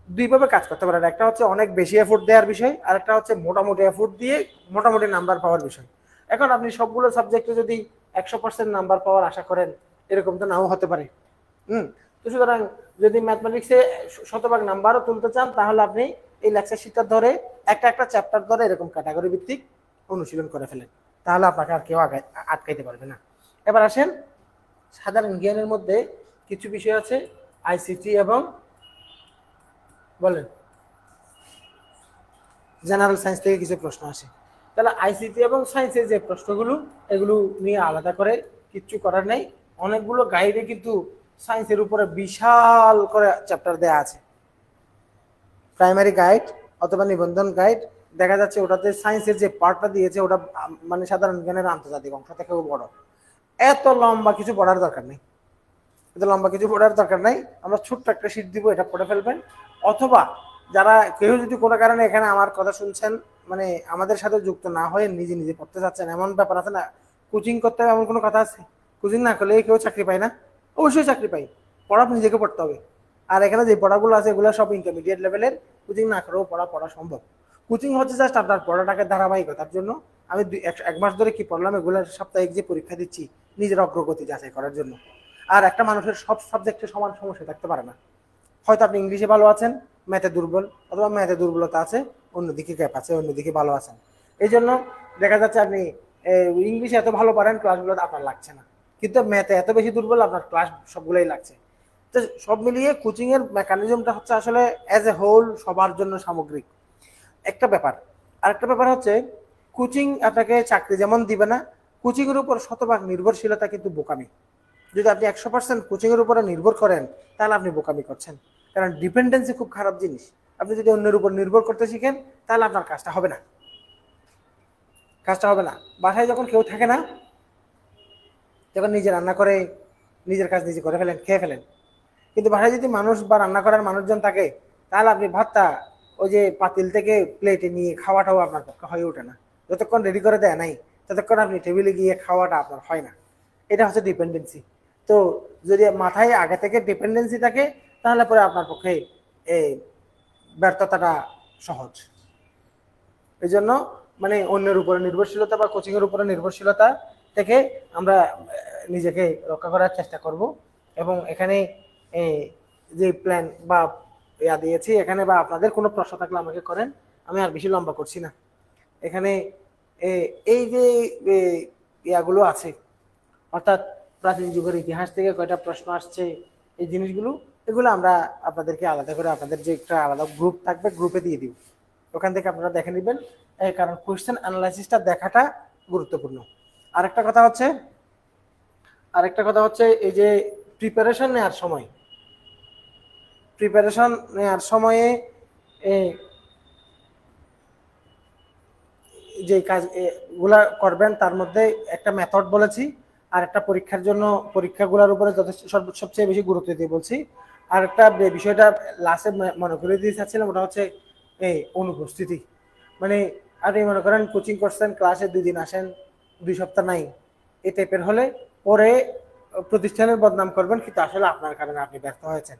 দুইভাবে কাজ করতে পারেন, একটা হচ্ছে অনেক বেশি এফোর্ট দেওয়ার বিষয়, আর একটা হচ্ছে মোটামুটি এফোর্ট দিয়ে মোটামুটি নাম্বার পাওয়ার বিষয়। এখন আপনি সবগুলো সাবজেক্টে যদি 100% নাম্বার পাওয়ার আশা করেন, এরকম তো নাও হতে পারে। তো সুতরাং যদি ম্যাথমেটিক্সে শতভাগ নাম্বারও তুলতে চান, তাহলে আপনি এই লেকচার শিটটা ধরে একটা একটা চ্যাপ্টার ধরে এরকম ক্যাটাগরি ভিত্তিক অনুশীলন করে ফেলেন, তাহলে আপনাকে আর কেউ আটকাইতে পারবে না। এবার আসেন, সাধারণ জ্ঞানের মধ্যে কিছু বিষয় আছে, আইসিটি এবং বলেন জেনারেল সায়েন্স থেকে কিছু প্রশ্ন আসে। তাহলে আইসিটি এবং সায়েন্সের যে প্রশ্নগুলো, এগুলো নিয়ে আলাদা করে কিচ্ছু করার নেই। অনেকগুলো গাইডে কিন্তু সায়েন্সের উপরে বিশাল করে চ্যাপ্টার দেয়া আছে। প্রাইমারি গাইড অথবা নিবন্ধন গাইড, দেখা যাচ্ছে ওটাতে সায়েন্সের যে পার্টটা দিয়েছে ওটা মানে সাধারণ জ্ঞানের আন্তর্জাতিক অংশ থেকেও বড়। এত লম্বা কিছু পড়ার দরকার নেই, আমরা ছোট্ট একটা শীট দিব, এটা পড়ে ফেলবেন। অথবা যারা কেউ যদি কোনো কারণে এখানে আমার কথা শুনছেন, মানে আমাদের সাথে যুক্ত না হয়ে নিজে নিজে পড়তে চাচ্ছেন, এমন ব্যাপার আছে না, কোচিং করতে হবে এমন কোনো কথা আছে? কোচিং না করলে কেউ চাকরি পায় না? অবশ্যই চাকরি পাই, পড়া নিজেকে পড়তে হবে। আর এখানে যে পড়াগুলো আছে এগুলো সব ইন্টারমিডিয়েট লেভেলের, কোচিং না করেও পড়া সম্ভব। কোচিং হচ্ছে জাস্ট আপনার পড়াটাকে ধারাবাহিকতার জন্য। আমি এক মাস ধরে কি পড়লাম এগুলো সাপ্তাহিক যে পরীক্ষা দিচ্ছি নিজের অগ্রগতি যাচাই করার জন্য। আর একটা মানুষের সব সাবজেক্টে সমান সমস্যা থাকতে পারে না। হয়তো আপনি ইংলিশে ভালো আছেন, ম্যাথে দুর্বল, অথবা ম্যাথে দুর্বলতা আছে, অন্যদিকে গ্যাপ আছে, অন্যদিকে ভালো আছেন। এই জন্য দেখা যাচ্ছে আপনি ইংলিশে এত ভালো পারেন, ক্লাসগুলো আপনার লাগছে না, কিন্তু ম্যাথে এত বেশি দুর্বল, আপনার ক্লাস সবগুলোই লাগছে। তো সব মিলিয়ে কোচিং এর মেকানিজমটা হচ্ছে আসলে অ্যাজ এ হোল সবার জন্য সামগ্রিক একটা ব্যাপার। আরেকটা ব্যাপার হচ্ছে, কোচিং আপনাকে চাকরি যেমন দিবে না, কোচিং এর উপর শতভাগ নির্ভরশীলতা কিন্তু বোকামি। যদি আপনি 100% কোচিং এর উপরে নির্ভর করেন, তাহলে আপনি বোকামি করছেন। কারণ ডিপেন্ডেন্সি খুব খারাপ জিনিস। আপনি যদি অন্যের উপর নির্ভর করতে শিখেন, তাহলে আপনার কাজটা হবে না। বাসায় যখন কেউ থাকে না, যখন নিজে রান্না করে নিজের কাজ নিজে করে ফেলেন, খেয়ে ফেলেন। কিন্তু বাসায় যদি মানুষ বা রান্না করার মানুষজন থাকে, তাহলে আপনি ভাতটা ওই যে পাতিল থেকে প্লেটে নিয়ে খাওয়াটাও আপনার পক্ষে হয়ে ওঠে না। যতক্ষণ রেডি করে দেয় নাই, ততক্ষণ আপনি টেবিলে গিয়ে খাওয়াটা আপনার হয় না। এটা হচ্ছে ডিপেন্ডেন্সি। তো যদি মাথায় আগে থেকে ডিপেন্ডেন্সি থাকে, তাহলে পরে আপনার পক্ষে এই ব্যর্থতাটা সহজ। এই জন্য মানে অন্যের উপরে নির্ভরশীলতা বা কোচিং এর উপরে নির্ভরশীলতা থেকে আমরা নিজেকে রক্ষা করার চেষ্টা করব। এবং এখানে যে প্ল্যান বা ইয়া দিয়েছি এখানে, বা আপনাদের কোনো প্রশ্ন থাকলে আমাকে করেন, আমি আর বেশি লম্বা করছি না। এখানে এই যে ইয়াগুলো আছে, অর্থাৎ প্রাচীন যুগের ইতিহাস থেকে কয়টা প্রশ্ন আসছে, এই জিনিসগুলো, এগুলো আমরা আপনাদেরকে আলাদা করে, আপনাদের যে একটা আলাদা গ্রুপ থাকবে, গ্রুপে দিয়ে দিব। ওখান থেকে আপনারা দেখে নেবেন, কারণ কোয়েশ্চেন অ্যানালাইসিসটা দেখাটা গুরুত্বপূর্ণ। আরেকটা কথা হচ্ছে এই যে প্রিপারেশন নেওয়ার সময়ে যে কাজগুলা করবেন তার মধ্যে একটা মেথড বলেছি, আর একটা পরীক্ষার জন্য পরীক্ষাগুলোর উপরে সবচেয়ে বেশি গুরুত্ব দিয়ে বলছি। আর একটা বিষয়টা লাস্টে মনে করে দিয়ে চাচ্ছিলাম, ওটা হচ্ছে এই অনুপস্থিতি। মানে আপনি মনে করেন কোচিং করছেন, ক্লাসে 2 দিন আসেন, 2 সপ্তাহ নাই, এই টাইপের হলে পরে প্রতিষ্ঠানের বদনাম করবেন, কিন্তু আসলে আপনার কারণে আপনি ব্যর্থ হয়েছেন।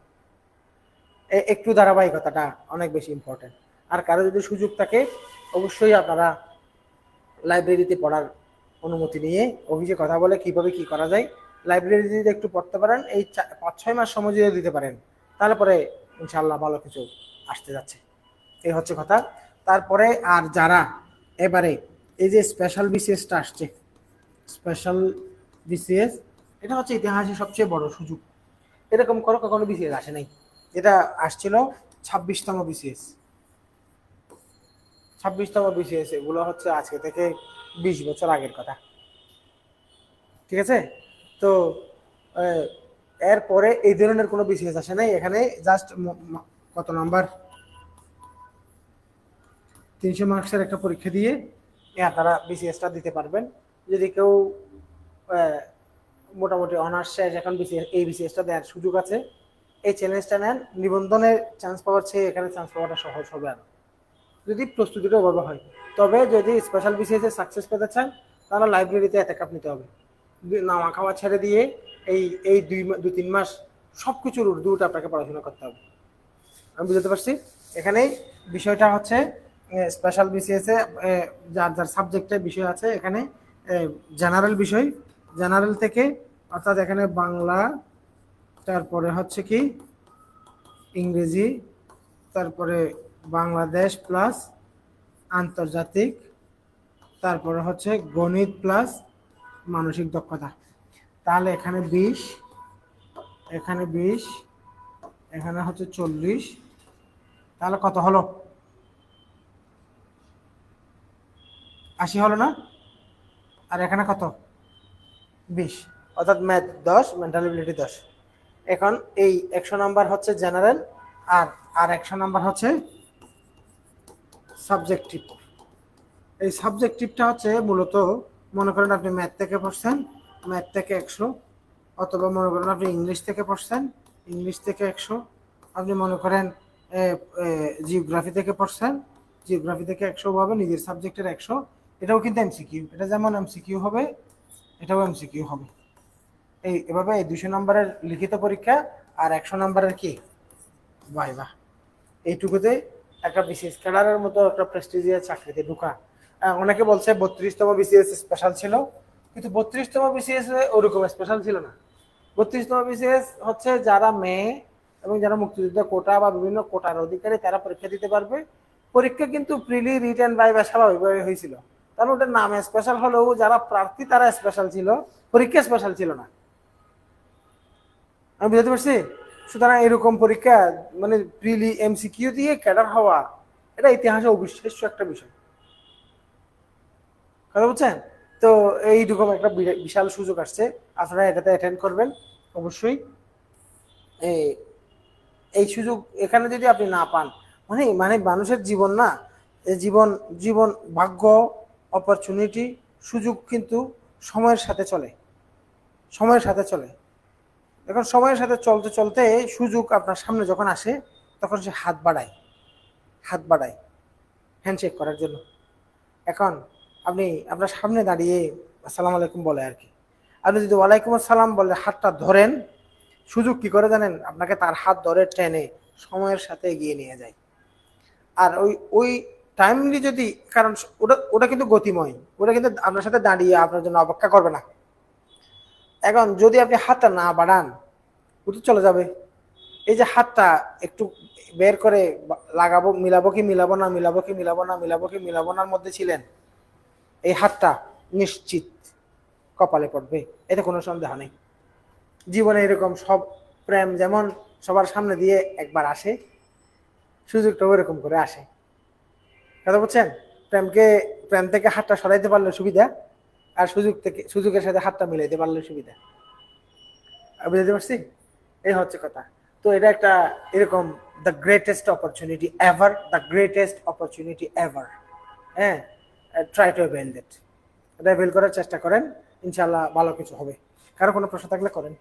একটু ধারাবাহিকতাটা অনেক বেশি ইম্পর্টেন্ট। আর কারো যদি সুযোগ থাকে, অবশ্যই আপনারা লাইব্রেরিতে পড়ার অনুমতি নিয়ে অফিসে কথা বলে কিভাবে কি করা যায়, লাইব্রেরি যদি একটু পড়তে পারেন, এই 5-6 মাস সময় যদি দিতে পারেন, তাহলে পরে ইনশাআল্লাহ ভালো কিছু আসতে যাচ্ছে। এই হচ্ছে কথা। তারপরে আর যারা এবারে এই যে স্পেশাল বিসিএসটা আসছে, স্পেশাল বিসিএস, এটা হচ্ছে ইতিহাসে সবচেয়ে বড় সুযোগ। এরকম কখনো বিসিএস আসে নাই। এটা আসছিল 26তম বিসিএস। 26তম বিসিএস, এগুলো হচ্ছে আজকে থেকে 20 বছর আগের কথা। ঠিক আছে? তো এরপরে এই ধরনের কোনো বিসিএস আসে নাই। এখানে জাস্ট কত নাম্বার, 300 মার্কসের একটা পরীক্ষা দিয়ে তারা বিসিএসটা দিতে পারবেন। যদি কেউ মোটামুটি অনার্স শেষ, এখন বিসিএস, এই বিসিএসটা দেওয়ার সুযোগ আছে, এই চ্যালেঞ্জটা নেন। নিবন্ধনের চান্স পাওয়ার চেয়ে এখানে চান্স পাওয়াটা সহজ হবে আরো, যদি প্রস্তুতিটা ওভাবে হয়। তবে যদি স্পেশাল বিসিএস এ সাকসেস পেতে চান তাহলে লাইব্রেরিতে অ্যাটাক নিতে হবে। নামা খাওয়া ছেড়ে দিয়ে এই 2-3 মাস সবকিছুর উর্দুটা আপনাকে পড়াশোনা করতে হবে। আমি বুঝতে পারছি। এখানেই বিষয়টা হচ্ছে স্পেশাল বিসিএস এ যার যার সাবজেক্টের বিষয় আছে, এখানে জেনারেল বিষয়, জেনারেল থেকে অর্থাৎ এখানে বাংলা, তারপরে হচ্ছে কি ইংরেজি, তারপরে বাংলাদেশ প্লাস আন্তর্জাতিক, তারপরে হচ্ছে গণিত প্লাস মানসিক দক্ষতা। তাহলে এখানে 20, এখানে 20, এখানে হচ্ছে 40, তাহলে কত হলো? 80 হলো না? আর এখানে কত? 20, অর্থাৎ ম্যাথ 10, মেন্টাল এবিলিটি 10। এখন এই 100 নাম্বার হচ্ছে জেনারেল, আর 100 নাম্বার হচ্ছে সাবজেক্টিভ। এই সাবজেক্টিভটা হচ্ছে মূলত, মনে করেন আপনি ম্যাথ থেকে পড়ছেন, ম্যাথ থেকে 100, অথবা মনে করেন আপনি ইংলিশ থেকে পড়ছেন, ইংলিশ থেকে 100, আপনি মনে করেন জিওগ্রাফি থেকে পড়ছেন, জিওগ্রাফি থেকে 100 হবে, নিজের সাবজেক্টের 100। এটাও কিন্তু এমসিকিউ, এটা যেমন এমসিকিউ হবে এটাও এমসিকিউ হবে। এভাবে এই 200 নম্বরের লিখিত পরীক্ষা আর 100 নম্বরের কি ভাইভা, এইটুকুতে একটা বিসিএস ক্যাডারের মতো একটা প্রেস্টিজিয়াস চাকরিতে ঢোকা। অনেকে বলছে 32তম বিসিএস স্পেশাল ছিল, কিন্তু 32তম বিসিএস ওরকম স্পেশাল ছিল না। 32তম বিসিএস হচ্ছে যারা মেয়ে এবং যারা মুক্তিযুদ্ধ কোটা বা বিভিন্ন কোটার অধিকারী তারা পরীক্ষা দিতে পারবে। পরীক্ষা কিন্তু প্রিলি, রিটেন, ভাইভা স্বাভাবিকভাবে হয়েছিল, কারণ ওটার নাম স্পেশাল হলেও যারা প্রার্থী তারা স্পেশাল ছিল, পরীক্ষা স্পেশাল ছিল না। আমি বুঝতে পারছি। সুতরাং এরকম পরীক্ষা মানে প্রিলি এমসিকিউ দিয়ে ক্যাডার হওয়া, এটা ইতিহাসে অবিশ্বাস্য একটা বিষয়, কথা বুঝছেন? তো এইরকম একটা বিশাল সুযোগ আসছে, আপনারা এটাতে অ্যাটেন্ড করবেন অবশ্যই। এই সুযোগ এখানে যদি আপনি না পান, মানে মানে মানুষের জীবন না, জীবন জীবন ভাগ্য, অপরচুনিটি, সুযোগ কিন্তু সময়ের সাথে চলে, সময়ের সাথে চলে। এখন সময়ের সাথে চলতে চলতে সুযোগ আপনার সামনে যখন আসে তখন সে হাত বাড়ায়, হাত বাড়ায় হ্যান্ডশেক করার জন্য। এখন আপনি আপনার সামনে দাঁড়িয়ে আসসালামু আলাইকুম বলে আর কি, আপনি যদি ওয়ালাইকুম আসসালাম বলে হাতটা ধরেন, সুযোগ কি করে জানেন? আপনাকে তার হাত ধরে টেনে সময়ের সাথে এগিয়ে নিয়ে যায়। আর ওই টাইমলি যদি, কারণ ওটা ওটা কিন্তু গতিময়, ওটা কিন্তু আপনার সাথে দাঁড়িয়ে আপনার জন্য অপেক্ষা করবে না। এখন যদি আপনি হাতটা না বাড়ান, ও তো চলে যাবে। এই যে হাতটা একটু বের করে লাগাবো, মিলাবো কি মিলাবো না, মিলাবো কি মিলাবো না, মিলাবো কি মিলাবো নার মধ্যে ছিলেন, এই হাতটা নিশ্চিত কপালে পড়বে, এতে কোনো সন্দেহ নেই। জীবনে এরকম সব প্রেম যেমন সবার সামনে দিয়ে একবার আসে, সুযোগটাও এরকম করে আসে, কথা বুঝছেন? প্রেম থেকে হাতটা সরাইতে পারলে সুবিধা, আর সুযোগের সাথে হাতটা মিলাইতে পারলে সুবিধা। বুঝতে পারছি? এই হচ্ছে কথা। তো এটা একটা এরকম the greatest opportunity ever, the greatest opportunity ever. হ্যাঁ, ট্রাই টু অ্যাভেল দ্যাট। এটা অ্যাভেল করার চেষ্টা করেন, ইনশাআল্লাহ ভালো কিছু হবে। কারো কোনো প্রশ্ন থাকলে করেন,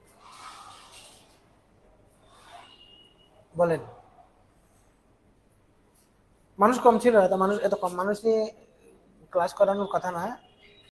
বলেন। মানুষ কম ছিল, এত কম মানুষ নিয়ে ক্লাস করানোর কথা না।